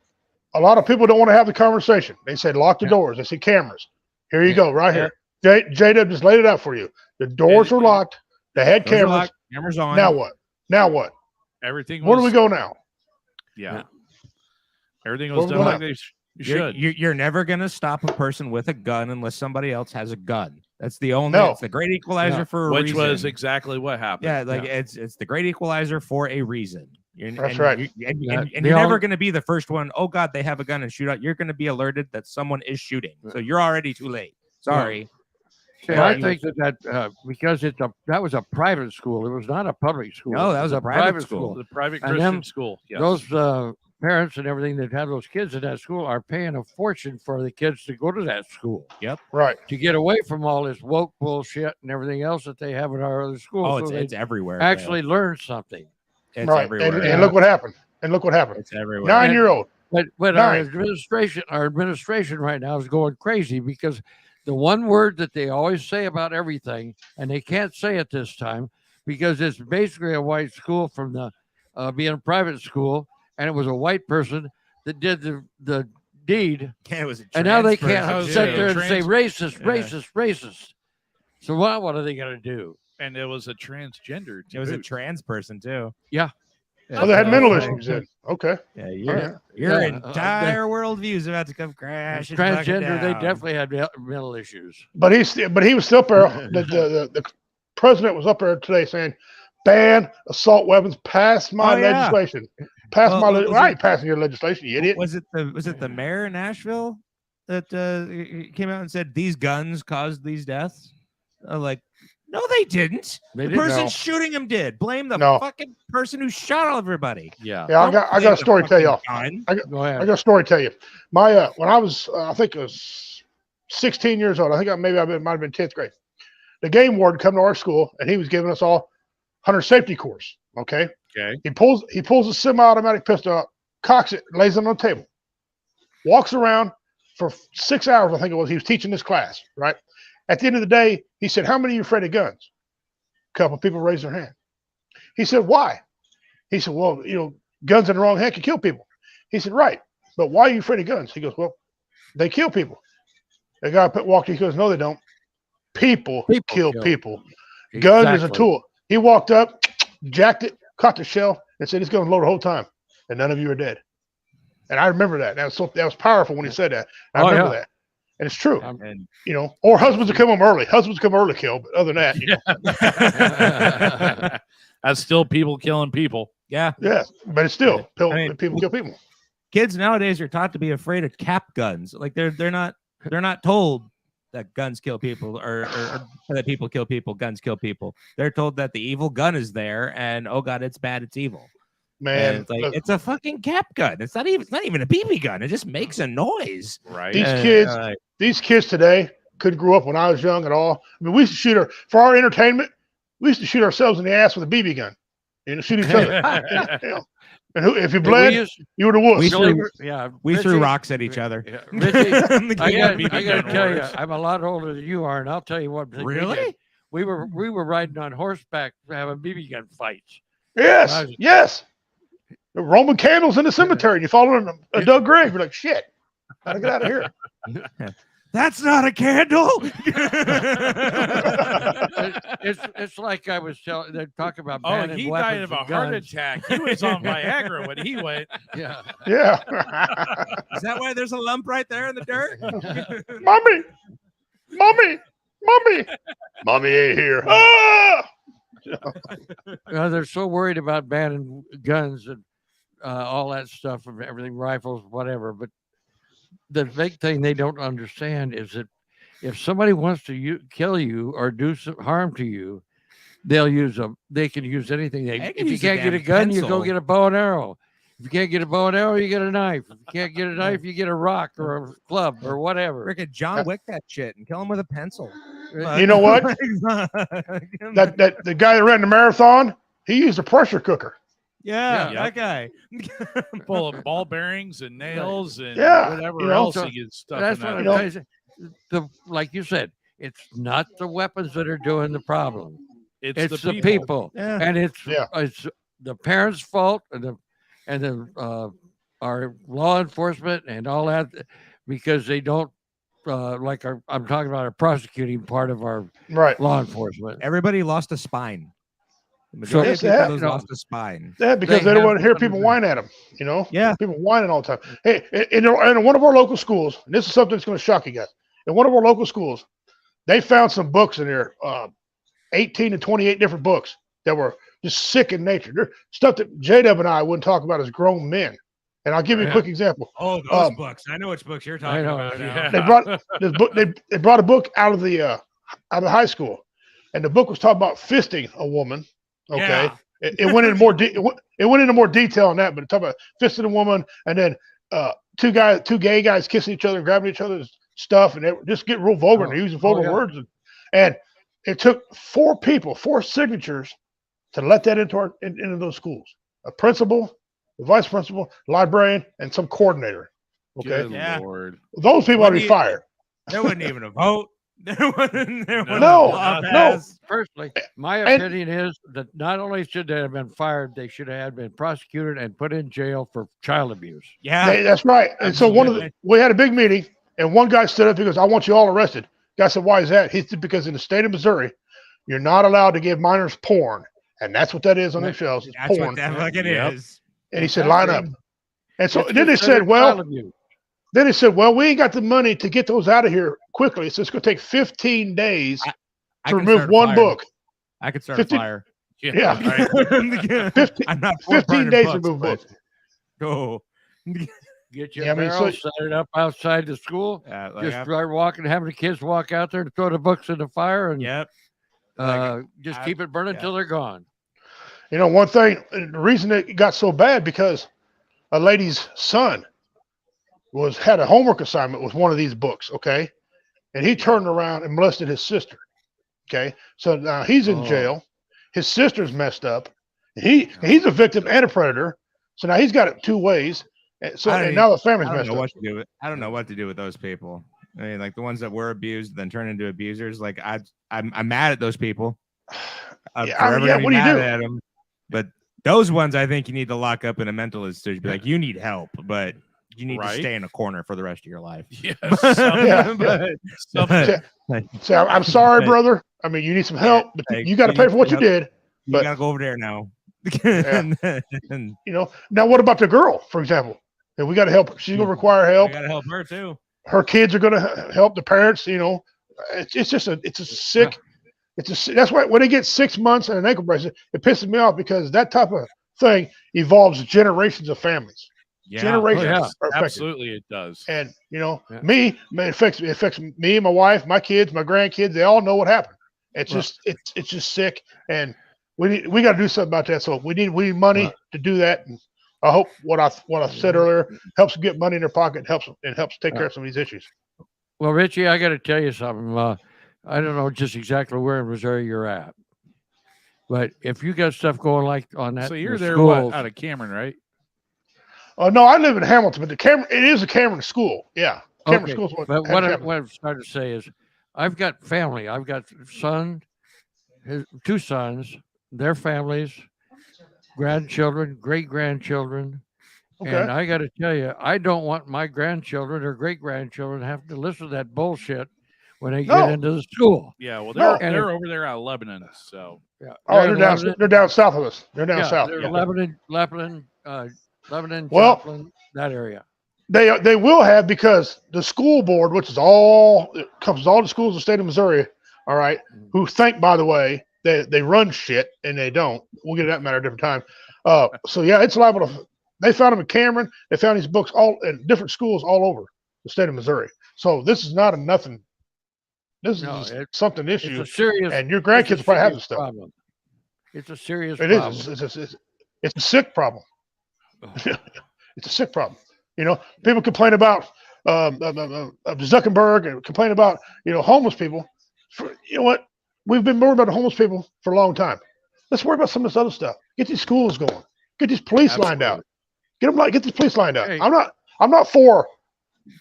Speaker 3: A lot of people don't want to have the conversation. They said lock the doors. They said cameras. Here you go, right here. J-Dub just laid it out for you. The doors are locked. They had
Speaker 4: Doors are
Speaker 3: cameras.
Speaker 4: locked, cameras on.
Speaker 3: Now what?
Speaker 1: Everything.
Speaker 3: Where
Speaker 1: was,
Speaker 3: do we go now?
Speaker 1: Yeah. Everything was
Speaker 3: Where
Speaker 1: done
Speaker 3: we
Speaker 1: like
Speaker 3: go
Speaker 1: they should.
Speaker 4: You're never gonna stop a person with a gun unless somebody else has a gun. That's the only.
Speaker 3: No.
Speaker 4: It's the great equalizer for a
Speaker 1: Which
Speaker 4: reason.
Speaker 1: was exactly what happened.
Speaker 4: Yeah, like it's the great equalizer for a reason.
Speaker 3: That's right.
Speaker 4: And you're never going to be the first one. Oh God, they have a gun and shoot out. You're going to be alerted that someone is shooting. So you're already too late. Sorry.
Speaker 2: See, I think that because that was a private school. It was not a public school.
Speaker 4: No, that was a private
Speaker 2: school.
Speaker 1: The private
Speaker 2: And
Speaker 1: Christian
Speaker 2: them-
Speaker 1: school. Yes.
Speaker 2: Those parents and everything that have those kids in that school are paying a fortune for the kids to go to that school
Speaker 3: Right.
Speaker 2: to get away from all this woke bullshit and everything else that they have in our other schools.
Speaker 4: Oh,
Speaker 2: so
Speaker 4: it's
Speaker 2: they
Speaker 4: everywhere.
Speaker 2: actually learn something.
Speaker 4: It's
Speaker 3: Right.
Speaker 4: everywhere.
Speaker 3: And look what happened.
Speaker 4: It's everywhere.
Speaker 3: 9-year-old.
Speaker 2: But our
Speaker 3: Nice.
Speaker 2: administration right now is going crazy because the one word that they always say about everything, and they can't say it this time because it's basically a white school from the being a private school, and it was a white person that did the deed,
Speaker 4: Yeah, it was a
Speaker 2: and now they
Speaker 4: trans
Speaker 2: can't
Speaker 4: person,
Speaker 2: sit
Speaker 4: too.
Speaker 2: there and say racist,
Speaker 4: Yeah.
Speaker 2: racist. So what are they going to do?
Speaker 1: And it was a transgender.
Speaker 4: It was a
Speaker 1: too.
Speaker 4: trans person too.
Speaker 2: Yeah.
Speaker 3: Oh, they had mental
Speaker 4: so-
Speaker 3: issues then. Okay.
Speaker 4: Yeah,
Speaker 3: Yeah.
Speaker 4: your
Speaker 2: Yeah,
Speaker 4: entire worldview is about to come crashing.
Speaker 2: Transgender, they
Speaker 4: down.
Speaker 2: definitely had mental issues.
Speaker 3: But he was still up there. The president was up there today saying, ban assault weapons. Pass my
Speaker 4: Oh, yeah.
Speaker 3: legislation. Pass
Speaker 4: Well,
Speaker 3: my.
Speaker 4: was
Speaker 3: I
Speaker 4: it-
Speaker 3: ain't passing your legislation, you idiot.
Speaker 4: Was it the mayor in Nashville that came out and said these guns caused these deaths? Like, no, they didn't.
Speaker 2: They
Speaker 4: The
Speaker 2: didn't
Speaker 4: person
Speaker 2: know.
Speaker 4: shooting them did. Blame the
Speaker 3: No.
Speaker 4: fucking person who shot everybody.
Speaker 1: Yeah.
Speaker 3: Yeah, I got a story to tell y'all.
Speaker 4: Gun.
Speaker 2: Go
Speaker 3: I
Speaker 2: ahead.
Speaker 3: got a story to tell you. My when I was I think it was 16 years old. I think might have been 10th grade. The game warden come to our school and he was giving us all hunter safety course. Okay.
Speaker 1: Okay.
Speaker 3: He pulls a semi-automatic pistol out, cocks it, lays it on the table, walks around for 6 hours. I think it was. He was teaching this class. Right. At the end of the day, he said, "How many of you afraid of guns?" A couple of people raised their hand. He said, "Why?" He said, "Well, guns in the wrong hand can kill people." He said, "Right, but why are you afraid of guns?" He goes, "Well, they kill people." The guy walked in. He goes, "No, they don't. People kill people. Gun is a
Speaker 2: Exactly.
Speaker 3: tool." He walked up, jacked it, caught the shell, and said, "It's going to load the whole time, and none of you are dead." And I remember that. That was powerful when he said that. I
Speaker 2: Oh,
Speaker 3: remember
Speaker 2: yeah.
Speaker 3: that, and it's true.
Speaker 4: And
Speaker 3: Or husbands will come home early. Husbands come early, kill. But other than that,
Speaker 1: That's still people killing people.
Speaker 4: yeah,
Speaker 3: yeah. But it's still
Speaker 4: I mean,
Speaker 3: people kill people.
Speaker 4: kids nowadays are taught to be afraid of cap guns. Like they're not told that guns kill people or that people kill people, guns kill people. They're told that the evil gun is there and oh God, it's bad, it's evil.
Speaker 3: Man,
Speaker 4: it's like
Speaker 3: look,
Speaker 4: it's a fucking cap gun. It's not even a BB gun. It just makes a noise.
Speaker 1: Right.
Speaker 3: these kids today couldn't grow up when I was young at all. I mean, we used to shoot for our entertainment. We used to shoot ourselves in the ass with a BB gun, shoot each other. And if you bled, you were the wuss.
Speaker 4: We threw rocks at each other.
Speaker 2: Yeah, Richie, I got
Speaker 1: BB
Speaker 2: to
Speaker 1: gun
Speaker 2: tell you,
Speaker 1: wars.
Speaker 2: I'm a lot older than you are, and I'll tell you what.
Speaker 4: Really?
Speaker 2: We were riding on horseback having BB gun fights.
Speaker 3: Yes. The Roman candles in the cemetery, and you fall in a dug grave. You're like, shit, gotta get out of here.
Speaker 4: That's not a candle.
Speaker 2: It's like I was telling. They're talking about.
Speaker 1: Oh,
Speaker 2: banning
Speaker 1: he
Speaker 2: weapons
Speaker 1: died of a
Speaker 2: and
Speaker 1: heart
Speaker 2: guns.
Speaker 1: attack. He was on Viagra when he went.
Speaker 2: Yeah.
Speaker 3: Yeah.
Speaker 4: Is that why there's a lump right there in the dirt?
Speaker 3: Mommy ain't here. Ah!
Speaker 2: They're so worried about banning guns and all that stuff and everything, rifles, whatever. But the big thing they don't understand is that if somebody wants to kill you or do some harm to you, they'll use them. They can use anything. If you can't get a gun, you go get a bow and arrow. If you can't get a bow and arrow, you get a knife. If you can't get a knife, you get a rock or a club or whatever.
Speaker 4: Freaking John Wick that shit and kill him with a pencil.
Speaker 3: You know what? The guy that ran the marathon, he used a pressure cooker.
Speaker 4: Yeah,
Speaker 1: Yeah.
Speaker 4: that guy.
Speaker 1: Full of ball bearings and nails and
Speaker 3: Yeah,
Speaker 1: whatever else he gets stuff
Speaker 2: That's
Speaker 1: in
Speaker 2: what
Speaker 1: that.
Speaker 2: I'm saying. Like you said, it's not the weapons that are doing the problem. It's the people.
Speaker 4: Yeah.
Speaker 2: And it's the parents' fault and the our law enforcement and all that, because they don't I'm talking about our prosecuting part of our law enforcement.
Speaker 4: Everybody lost a spine. The
Speaker 3: So-
Speaker 4: majority
Speaker 3: Yes,
Speaker 4: of
Speaker 3: they
Speaker 4: people
Speaker 3: have.
Speaker 4: lost a spine.
Speaker 3: Yeah, because they don't want to hear people whine at them.
Speaker 4: Yeah.
Speaker 3: People whining all the time. Hey, in one of our local schools, and this is something that's going to shock you guys. In one of our local schools, they found some books in there, 18 to 28 different books that were just sick in nature. They're stuff that J-Dub and I wouldn't talk about as grown men. And I'll give you a quick example.
Speaker 4: Oh, those books. I know which books you're talking about now.
Speaker 1: Yeah.
Speaker 3: They brought this book. They brought a book out of the high school, and the book was talking about fisting a woman. Okay,
Speaker 1: Yeah.
Speaker 3: it went into more. It went into more detail on that, but it talked about fisting a woman, and then two gay guys kissing each other, grabbing each other's stuff, and they just get real vulgar. And they're using vulgar words, and it took 4 signatures to let that into those schools: a principal, the vice principal, librarian, and some coordinator. Okay,
Speaker 1: Good
Speaker 4: Yeah.
Speaker 1: Lord.
Speaker 3: those people ought to be fired.
Speaker 4: There wasn't even a vote. There wasn't a
Speaker 3: No,
Speaker 4: law
Speaker 3: no.
Speaker 4: passed.
Speaker 2: Personally, my
Speaker 3: And-
Speaker 2: opinion is that not only should they have been fired, they should have been prosecuted and put in jail for child abuse.
Speaker 4: Yeah.
Speaker 3: That's right. And so we had a big meeting, and one guy stood up. He goes, "I want you all arrested." Guy said, "Why is that?" He said, "Because in the state of Missouri, you're not allowed to give minors porn, and that's what that is on their shelves. It's
Speaker 4: That's
Speaker 3: porn."
Speaker 4: what that fucking
Speaker 1: Yep.
Speaker 4: is.
Speaker 3: And he said, "Line up." And so
Speaker 2: It's
Speaker 3: then they
Speaker 2: considered
Speaker 3: said, "Well,
Speaker 2: child abuse.
Speaker 3: we ain't got the money to get those out of here quickly. So it's going to take 15 days
Speaker 4: I
Speaker 3: to
Speaker 4: can
Speaker 3: remove
Speaker 4: start a
Speaker 3: one
Speaker 4: fire.
Speaker 3: book.
Speaker 4: I could start
Speaker 3: 50
Speaker 4: a fire.
Speaker 3: Yeah.
Speaker 1: Right.
Speaker 3: 15,
Speaker 4: I'm not
Speaker 3: 15 days to remove
Speaker 4: books.
Speaker 3: books."
Speaker 4: Oh.
Speaker 2: Get your
Speaker 3: Yeah, I mean,
Speaker 2: barrel,
Speaker 3: so-
Speaker 2: set it up outside the school.
Speaker 4: Yeah,
Speaker 2: Just start walking, having the kids walk out there and throw the books in the fire, and
Speaker 4: yep.
Speaker 2: just keep it burning till they're gone.
Speaker 3: One thing, the reason it got so bad because a lady's son had a homework assignment with one of these books, okay? And he turned around and molested his sister. Okay. So now he's in jail. His sister's messed up. He's a victim and a predator. So now he's got it 2 ways. And so and now the family's
Speaker 4: I don't
Speaker 3: messed
Speaker 4: know
Speaker 3: up.
Speaker 4: what to do with. I don't know what to do with those people. I mean, like the ones that were abused then turn into abusers. Like I'm mad at those people. I'm forever gonna be
Speaker 3: what do you
Speaker 4: mad
Speaker 3: do?
Speaker 4: at them. But those ones, I think you need to lock up in a mental institution. Be like, you need help, but you need to stay in a corner for the rest of your life.
Speaker 1: Yes.
Speaker 3: So I'm sorry, brother. I mean, you need some help, but you got to pay for what you did.
Speaker 4: You gotta go over there now. And
Speaker 3: Now what about the girl, for example? And we got to help her. She's going to require help.
Speaker 4: we gotta help her too.
Speaker 3: Her kids are going to help the parents. It's just that's why when they get 6 months and an ankle bracelet, it pisses me off because that type of thing evolves generations of families.
Speaker 4: Yeah.
Speaker 3: Generations are affected.
Speaker 1: Absolutely, it does.
Speaker 3: And it affects me, my wife, my kids, my grandkids. They all know what happened. It's just sick. And we got to do something about that. So we need money to do that. And I hope what I said earlier helps get money in their pocket, helps take care of some of these issues.
Speaker 2: Well, Richie, I got to tell you something. I don't know just exactly where in Missouri you're at, but if you got stuff going like on that,
Speaker 1: So you're
Speaker 2: the
Speaker 1: there
Speaker 2: schools,
Speaker 1: out of Cameron, right?
Speaker 3: Oh no, I live in Hamilton, but it is a Cameron school. Yeah, Cameron
Speaker 2: okay.
Speaker 3: school's
Speaker 2: But what I'm trying to say is, I've got family. I've got two sons, their families, grandchildren, great grandchildren.
Speaker 3: Okay.
Speaker 2: And I got to tell you, I don't want my grandchildren or great grandchildren to have to listen to that bullshit when they get into the school.
Speaker 1: Yeah, well,
Speaker 3: No.
Speaker 1: they're over there out of Lebanon, so
Speaker 2: Yeah.
Speaker 3: Oh, they're down south of us. They're down south.
Speaker 2: They're
Speaker 3: Yeah.
Speaker 2: Lebanon,
Speaker 3: Well,
Speaker 2: Joplin, that area.
Speaker 3: They will have, because the school board, which is all the schools in the state of Missouri, all right, who think, by the way, they run shit and they don't. We'll get to that matter a different time. So yeah, it's liable to. They found them in Cameron. They found these books all in different schools all over the state of Missouri. So this is not a nothing. This is something issue.
Speaker 2: It's a serious,
Speaker 3: and your grandkids probably have this stuff.
Speaker 2: Problem. It's a serious
Speaker 3: It
Speaker 2: problem.
Speaker 3: is. It's a sick problem. It's a sick problem. You know, people complain about Zuckerberg and complain about homeless people. You know what? We've been worried about the homeless people for a long time. Let's worry about some of this other stuff. Get these schools going. Get these police lined out. Get these police lined out.
Speaker 2: Hey.
Speaker 3: I'm not for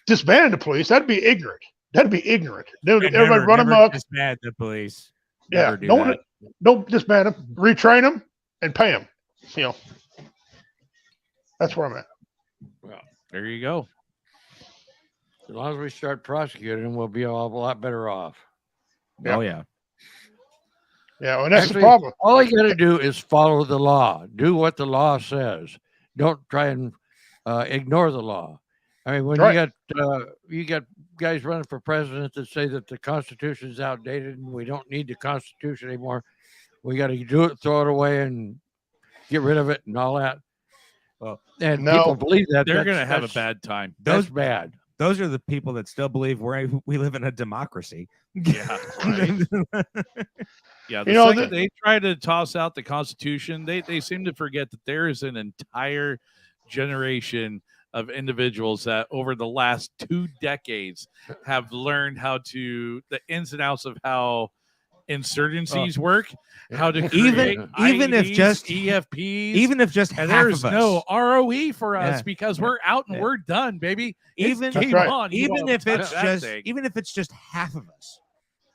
Speaker 3: disbanding the police. That'd be ignorant. Everybody run amok.
Speaker 4: Disband the police.
Speaker 3: Yeah, don't disband them. Retrain them and pay them. That's where I'm at.
Speaker 1: well, there you go.
Speaker 2: As long as we start prosecuting them, we'll be a lot better off.
Speaker 3: Yeah.
Speaker 4: Oh yeah.
Speaker 3: Yeah, and that's
Speaker 2: Actually,
Speaker 3: the problem.
Speaker 2: All you got to do is follow the law. Do what the law says. Don't try and ignore the law. I mean, when you got guys running for president that say that the Constitution is outdated and we don't need the Constitution anymore, we got to do it, throw it away, and get rid of it and all that. Well, and people believe that
Speaker 1: They're going to have a bad time.
Speaker 2: That's bad.
Speaker 4: Those are the people that still believe we live in a democracy.
Speaker 1: Yeah, right. Yeah, the second they try to toss out the Constitution, they seem to forget that there is an entire generation of individuals that over the last 2 decades have learned the ins and outs of how insurgencies work, how to create
Speaker 4: even if just
Speaker 1: EFPs,
Speaker 4: even if just
Speaker 1: and
Speaker 4: half
Speaker 1: there's
Speaker 4: of us.
Speaker 1: no ROE for us because we're out and we're done, baby.
Speaker 4: Even if it's just half of us,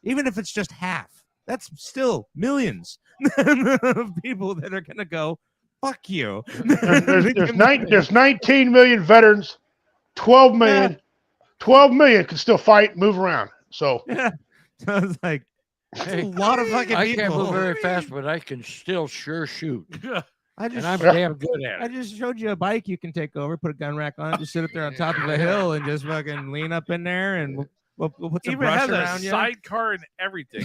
Speaker 4: even if it's just half, that's still millions of people that are gonna go, fuck you.
Speaker 3: There's 19 million veterans, 12 million can still fight, move around. So
Speaker 4: yeah, so it's like a lot of fucking
Speaker 2: I
Speaker 4: people.
Speaker 2: can't move very fast, but I can still sure shoot.
Speaker 4: And
Speaker 2: I'm damn good at it.
Speaker 4: I just showed you a bike you can take over, put a gun rack on it, just sit up there on top of a hill and just fucking lean up in there, and we'll put some
Speaker 1: even
Speaker 4: brush
Speaker 1: has
Speaker 4: around
Speaker 1: a
Speaker 4: you.
Speaker 1: sidecar and everything.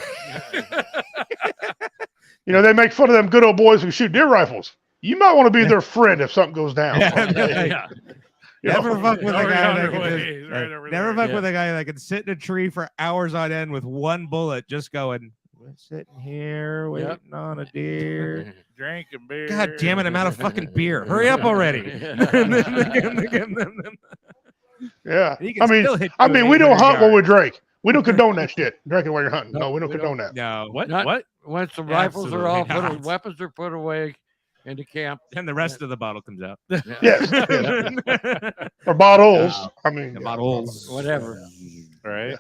Speaker 3: they make fun of them good old boys who shoot deer rifles. You might want to be their friend if something goes down.
Speaker 1: Yeah.
Speaker 4: Never fuck with a guy
Speaker 1: with
Speaker 4: a guy that can sit in a tree for hours on end with one bullet, just going, we're sitting here waiting on a deer,
Speaker 1: drinking beer.
Speaker 4: God damn it! I'm out of fucking beer. Hurry up already.
Speaker 3: Yeah, I mean, we don't hunt when we drink. We don't condone that shit. Drinking while you're hunting. No, we don't condone that.
Speaker 4: No,
Speaker 1: what?
Speaker 2: Once the rifles are all weapons are put away into camp,
Speaker 4: and the rest of the bottle comes out.
Speaker 3: Yes. Or bottles.
Speaker 4: Bottles,
Speaker 2: whatever.
Speaker 1: All right.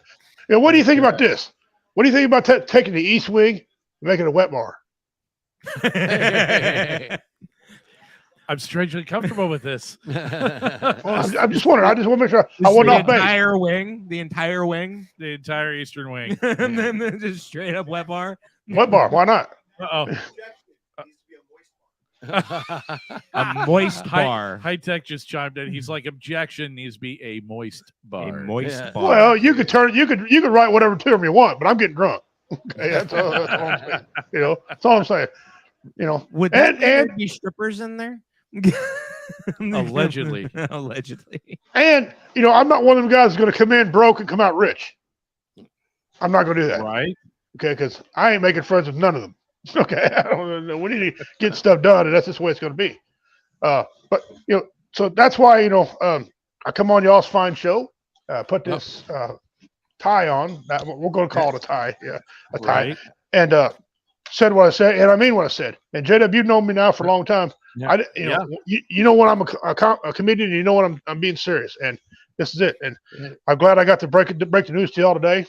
Speaker 3: Yeah. What do you think about this? What do you think about taking the East Wing and making a wet bar?
Speaker 1: I'm strangely comfortable with this.
Speaker 3: I'm just wondering. I just want to make sure I wasn't off base.
Speaker 4: The entire
Speaker 1: eastern wing,
Speaker 4: and then just straight up wet bar.
Speaker 3: Wet bar. Why not?
Speaker 4: A moist bar.
Speaker 1: High Tech just chimed in. He's like, objection needs to be a moist bar.
Speaker 4: A moist bar.
Speaker 3: Well, you could write whatever term you want, but I'm getting drunk. Okay, that's all I'm saying. That's all I'm saying.
Speaker 4: Would there be strippers in there?
Speaker 1: Allegedly.
Speaker 3: And I'm not one of them guys who's going to come in broke and come out rich. I'm not going to do that.
Speaker 1: Right.
Speaker 3: Okay, because I ain't making friends with none of them. Okay, I don't know. We need to get stuff done, and that's just the way it's going to be. But so that's why I come on y'all's fine show. Put this tie on. We're going to call it a tie. Yeah, a tie.
Speaker 1: Right.
Speaker 3: And said what I said, and I mean what I said. And JW, you've known me now for a long time.
Speaker 2: Yeah.
Speaker 3: You know when I'm a comedian, you know when I'm being serious, and this is it. And I'm glad I got to break the news to y'all today.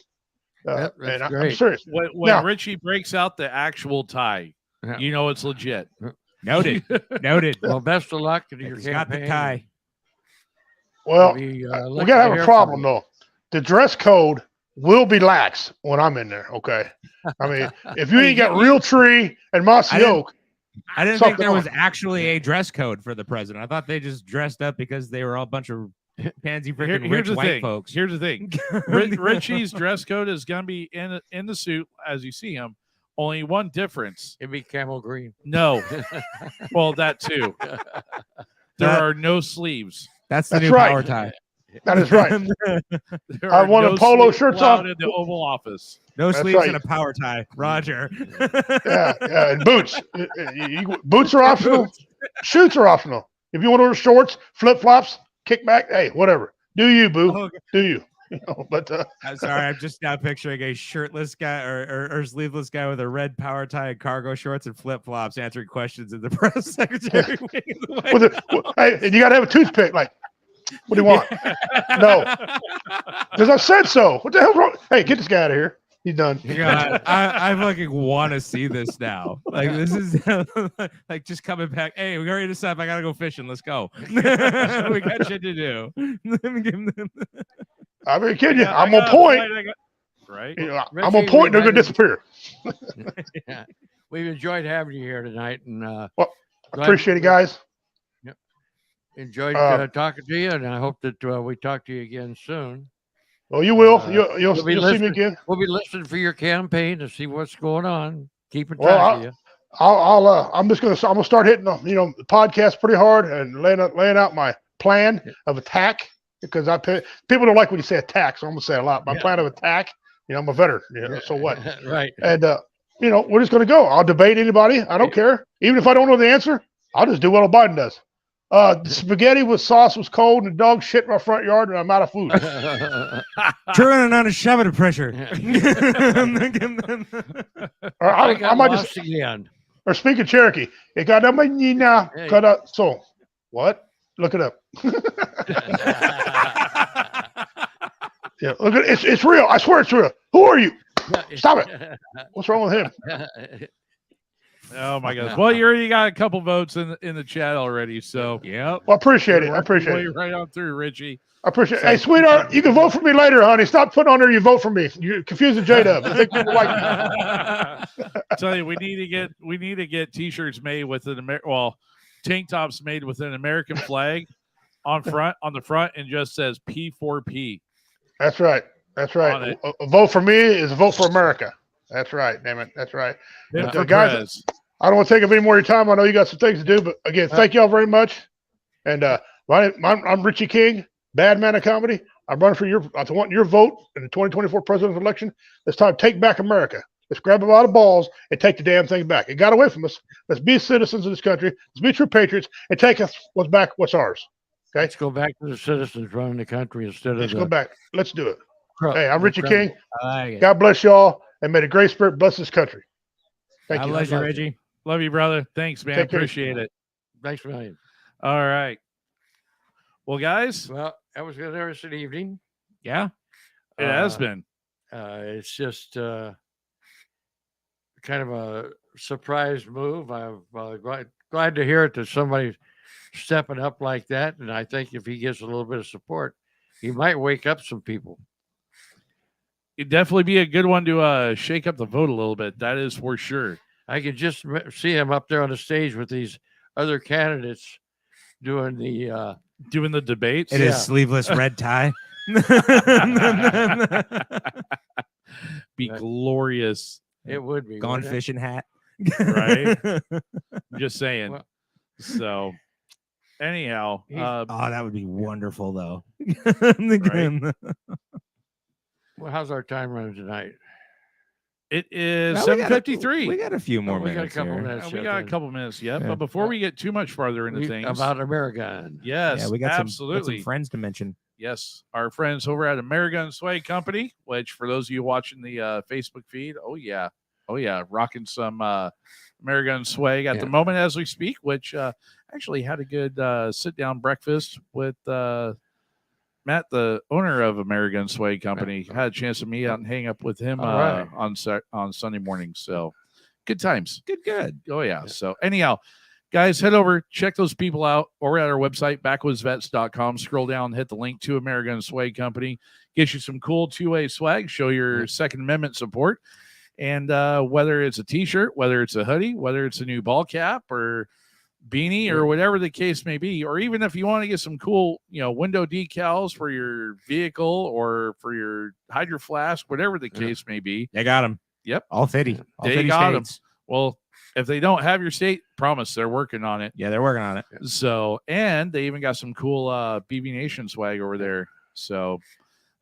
Speaker 2: That's
Speaker 3: and I'm
Speaker 2: great.
Speaker 3: serious.
Speaker 1: When
Speaker 3: Now-
Speaker 1: Richie breaks out the actual tie,
Speaker 2: Yeah.
Speaker 1: you know it's legit.
Speaker 4: Noted. Noted.
Speaker 2: Well, best of luck to your
Speaker 4: He's got the
Speaker 2: campaign.
Speaker 4: tie.
Speaker 3: Well,
Speaker 2: We
Speaker 3: we gotta have a problem though. The dress code will be lax when I'm in there. Okay, I mean, if you ain't got real tree and mossy oak,
Speaker 4: I didn't think
Speaker 3: Something
Speaker 4: there was
Speaker 3: on.
Speaker 4: actually a dress code for the president. I thought they just dressed up because they were all a bunch of pansy freaking
Speaker 1: Here's
Speaker 4: rich
Speaker 1: the
Speaker 4: white
Speaker 1: thing.
Speaker 4: folks.
Speaker 1: Here's the thing. Richie's dress code is gonna be in the suit as you see him. Only one difference.
Speaker 2: It'd be camel green.
Speaker 1: No. Well, that too. There are no sleeves.
Speaker 4: That's the
Speaker 3: That's
Speaker 4: new
Speaker 3: right.
Speaker 4: power tie.
Speaker 3: that is right.
Speaker 1: There
Speaker 3: I
Speaker 1: are
Speaker 3: want
Speaker 1: no
Speaker 3: a polo
Speaker 1: sleeves
Speaker 3: shirts
Speaker 1: allowed
Speaker 3: on.
Speaker 1: in the Oval Office.
Speaker 4: No
Speaker 3: That's
Speaker 4: sleeves
Speaker 3: right.
Speaker 4: and a power tie. Roger.
Speaker 3: Yeah, and boots. Boots are optional. Shoots are optional. If you want to wear shorts, flip flops, kickback, hey, whatever. Do you, boo?
Speaker 4: Oh,
Speaker 3: Do you? But
Speaker 4: I'm sorry. I'm just now picturing a shirtless guy or sleeveless guy with a red power tie and cargo shorts and flip flops answering questions in the press secretary wing of the White House.
Speaker 3: hey, and you got to have a toothpick. Like, what do you want? No, because I said so. What the hell's wrong? Hey, get this guy out of here. He's done.
Speaker 4: God, I fucking want to see this now. Like this is like just coming back. Hey, we already decided I gotta go fishing. Let's go. We got shit to do.
Speaker 3: I'm not kidding you.
Speaker 1: I
Speaker 3: I'm
Speaker 1: got
Speaker 3: on
Speaker 1: a
Speaker 3: point.
Speaker 1: flight, Right?
Speaker 3: I'm on point. They're gonna disappear.
Speaker 2: Yeah. We've enjoyed having you here tonight, and
Speaker 3: Appreciate it, guys.
Speaker 2: enjoyed talking to you. And I hope that we talk to you again soon.
Speaker 3: Well, you will.
Speaker 2: You'll
Speaker 3: You'll
Speaker 2: be
Speaker 3: see me
Speaker 2: listening.
Speaker 3: again.
Speaker 2: We'll be listening for your campaign to see what's going on. Keep in
Speaker 3: Well,
Speaker 2: touch with you.
Speaker 3: I'm gonna start hitting the podcast pretty hard and laying out my plan of attack because people don't like when you say attack, so I'm gonna say a lot. My plan of attack. I'm a veteran. So what?
Speaker 2: Right.
Speaker 3: And we're just gonna go. I'll debate anybody. I don't care. Even if I don't know the answer, I'll just do what Biden does. The spaghetti with sauce was cold and the dog shit in my front yard and I'm out of food.
Speaker 4: Turning it on a shoving pressure.
Speaker 3: Or I might
Speaker 2: lost
Speaker 3: just
Speaker 2: again.
Speaker 3: or speak of Cherokee. It got cut out. So what? Look it up. Yeah, look at it. It's real. I swear it's real. Who are you? Stop it. What's wrong with him?
Speaker 1: Oh my God! Well, you already got a couple votes in the chat already, so
Speaker 4: Yep.
Speaker 3: Well, I appreciate it. I
Speaker 1: Working
Speaker 3: appreciate
Speaker 1: your
Speaker 3: it.
Speaker 1: way right on through, Richie.
Speaker 3: I appreciate it. Hey, sweetheart, you can vote for me later, honey. Stop putting on there you vote for me. You're confusing J-Dub. I think people like me.
Speaker 1: I tell you, we need to get T-shirts made with tank tops made with an American flag on the front, and just says P4P.
Speaker 3: That's right. That's right. A vote for me is a vote for America. That's right. Damn it. That's right.
Speaker 1: Pit
Speaker 3: But,
Speaker 1: for
Speaker 3: guys,
Speaker 1: Prez.
Speaker 3: I don't want to take up any more of your time. I know you got some things to do, but again, thank y'all very much. And I'm Richie King, Bad Man of Comedy. I'm running I want your vote in the 2024 presidential election. It's time to take back America. Let's grab a lot of balls and take the damn thing back. It got away from us. Let's be citizens of this country. Let's be true patriots and take us what's ours. Okay?
Speaker 2: Let's go back to the citizens running the country instead of
Speaker 3: Let's go back. Let's do it.
Speaker 2: the
Speaker 3: Hey, I'm Richie
Speaker 2: criminal.
Speaker 3: King.
Speaker 4: I like it.
Speaker 3: God bless y'all, and may the Great Spirit bless this country. Thank
Speaker 4: God
Speaker 3: you.
Speaker 4: bless you, Reggie.
Speaker 1: Love you, brother. Thanks, man.
Speaker 3: Take care.
Speaker 1: Appreciate it.
Speaker 2: Thanks a million.
Speaker 1: All right. Well, guys,
Speaker 2: Well, that was an interesting evening.
Speaker 4: Yeah.
Speaker 1: it has
Speaker 2: Uh,
Speaker 1: been.
Speaker 2: It's just kind of a surprise move. I'm glad to hear it that somebody's stepping up like that. And I think if he gets a little bit of support, he might wake up some people.
Speaker 1: It'd definitely be a good one to shake up the vote a little bit. That is for sure.
Speaker 2: I could just see him up there on the stage with these other candidates doing the
Speaker 1: Doing the debates.
Speaker 4: It
Speaker 2: Yeah.
Speaker 4: is sleeveless red tie.
Speaker 1: Be
Speaker 2: Right.
Speaker 1: glorious.
Speaker 2: it would be
Speaker 4: Gone
Speaker 2: wouldn't it?
Speaker 4: fishing hat.
Speaker 1: Right. I'm just saying.
Speaker 2: Well-
Speaker 1: So, anyhow,
Speaker 4: Oh, that would be wonderful, though.
Speaker 1: Right.
Speaker 2: Well, how's our time running tonight?
Speaker 1: It is
Speaker 4: Well, we got a-
Speaker 1: 7:53.
Speaker 4: We got a few more
Speaker 2: we got a
Speaker 4: minutes
Speaker 2: couple
Speaker 4: here.
Speaker 2: minutes.
Speaker 1: We
Speaker 2: yet
Speaker 1: got a
Speaker 2: then.
Speaker 1: couple minutes yet,
Speaker 4: Yeah.
Speaker 1: but before we get too much farther into things,
Speaker 2: About American.
Speaker 1: yes,
Speaker 4: Yeah, we got
Speaker 1: absolutely.
Speaker 4: some friends to mention.
Speaker 1: Yes, our friends over at Amerigun Sway Company, which for those of you watching the Facebook feed, oh yeah, rocking some Amerigun Sway at the moment as we speak, which actually had a good sit-down breakfast with Matt, the owner of Amerigun Sway Company. Had a chance to meet out and hang up with him on Sunday morning. So good times.
Speaker 4: Good.
Speaker 1: Oh yeah. So anyhow, guys, head over, check those people out over at our website, backwoodsvets.com. Scroll down, hit the link to Amerigun Sway Company. Get you some cool two-way swag, show your Second Amendment support. And whether it's a t-shirt, whether it's a hoodie, whether it's a new ball cap or beanie or whatever the case may be, or even if you want to get some cool, window decals for your vehicle or for your hydro flask, whatever the case may be.
Speaker 4: They got them.
Speaker 1: Yep.
Speaker 4: All 50. All
Speaker 1: They
Speaker 4: 50
Speaker 1: got 'em.
Speaker 4: states.
Speaker 1: Well, if they don't have your state, promise they're working on it.
Speaker 4: Yeah, they're working on it.
Speaker 1: So, and they even got some cool BB Nation swag over there. So,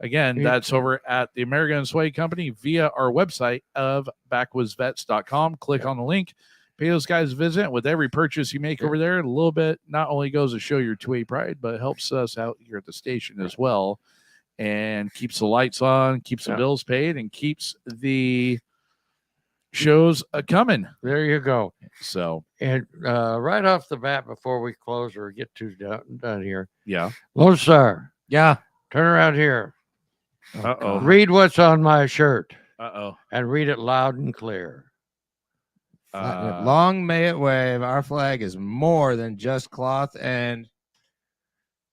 Speaker 1: again, that's over at the Amerigun Sway Company via our website of backwoodsvets.com. Click on the link, pay those guys a visit. With every purchase you make over there, a little bit not only goes to show your two-way pride, but helps us out here at the station as well, and keeps the lights on, keeps the bills paid, and keeps the shows coming.
Speaker 2: There you go.
Speaker 1: So,
Speaker 2: And right off the bat, before we close or get too done here,
Speaker 1: yeah.
Speaker 2: Lone Star,
Speaker 4: Yeah.
Speaker 2: turn around here.
Speaker 1: Uh-oh.
Speaker 2: Read what's on my shirt
Speaker 1: Uh-oh.
Speaker 2: and read it loud and clear.
Speaker 4: Long may it wave. Our flag is more than just cloth and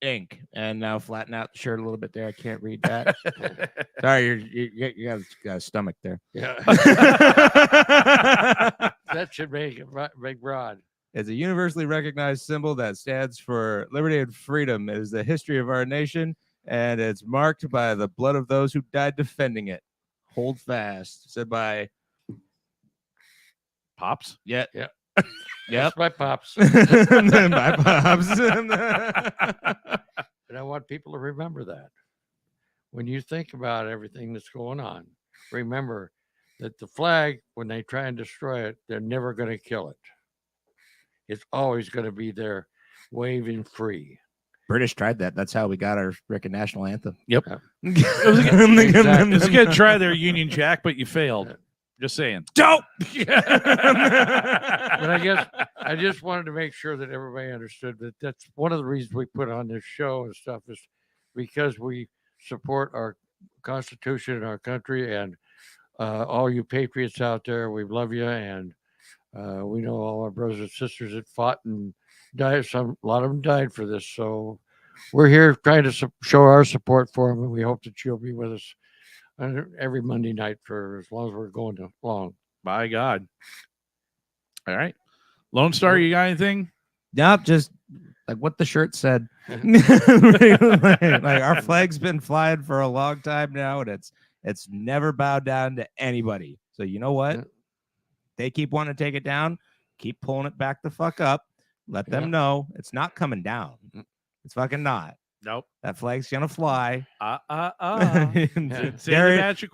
Speaker 4: ink. And now flatten out the shirt a little bit there. I can't read that. Sorry, you got a stomach there.
Speaker 2: Yeah. That should make it make broad.
Speaker 4: It's a universally recognized symbol that stands for liberty and freedom. It is the history of our nation, and it's marked by the blood of those who died defending it. Hold fast. Said by
Speaker 1: Pops.
Speaker 4: Yeah.
Speaker 2: Yep.
Speaker 4: Yep.
Speaker 2: That's my pops.
Speaker 4: My pops.
Speaker 2: And I want people to remember that. When you think about everything that's going on, remember that the flag, when they try and destroy it, they're never going to kill it. It's always going to be there waving free.
Speaker 4: British tried that. That's how we got our freaking national anthem.
Speaker 1: Yep.
Speaker 2: It
Speaker 1: was
Speaker 2: Exactly.
Speaker 1: It's a good try there, Union Jack, but you failed. Just saying.
Speaker 4: Dope.
Speaker 2: But I just wanted to make sure that everybody understood that that's one of the reasons we put on this show and stuff is because we support our Constitution and our country, and all you patriots out there, we love you, and we know all our brothers and sisters that fought and died. A lot of them died for this, so we're here trying to show our support for them, and we hope that you'll be with us every Monday night for as long as we're going along.
Speaker 1: By God. All right. Lone Star, you got anything?
Speaker 4: Nope, just like what the shirt said. like our flag's been flying for a long time now, and it's never bowed down to anybody. So you know what? They keep wanting to take it down, keep pulling it back the fuck up. Let them know it's not coming down. It's fucking not.
Speaker 1: Nope.
Speaker 4: That flag's gonna fly.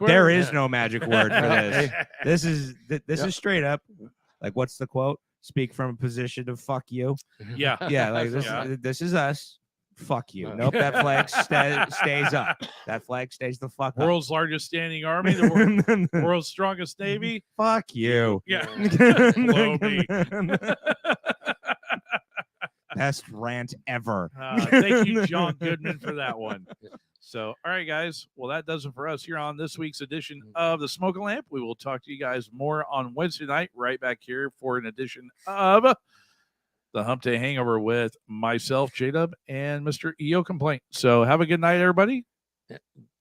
Speaker 1: There
Speaker 4: is no magic word for this. This is straight up. Like, what's the quote? Speak from a position of fuck you.
Speaker 1: Yeah.
Speaker 4: Yeah, like this is us. Fuck you. Nope, that flag stays up. That flag stays the fuck up.
Speaker 1: World's largest standing army, the world's strongest navy.
Speaker 4: Fuck you.
Speaker 1: Yeah.
Speaker 4: Blow me. Best rant ever.
Speaker 1: Thank you, John Goodman, for that one. So, all right, guys. Well, that does it for us here on this week's edition of the Smokin' Lamp. We will talk to you guys more on Wednesday night, right back here for an edition of the Hump Day Hangover with myself, J-Dub, and Mr. EO Complaint. So, have a good night, everybody.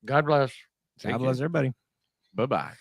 Speaker 2: God bless.
Speaker 4: God bless everybody.
Speaker 1: Bye-bye.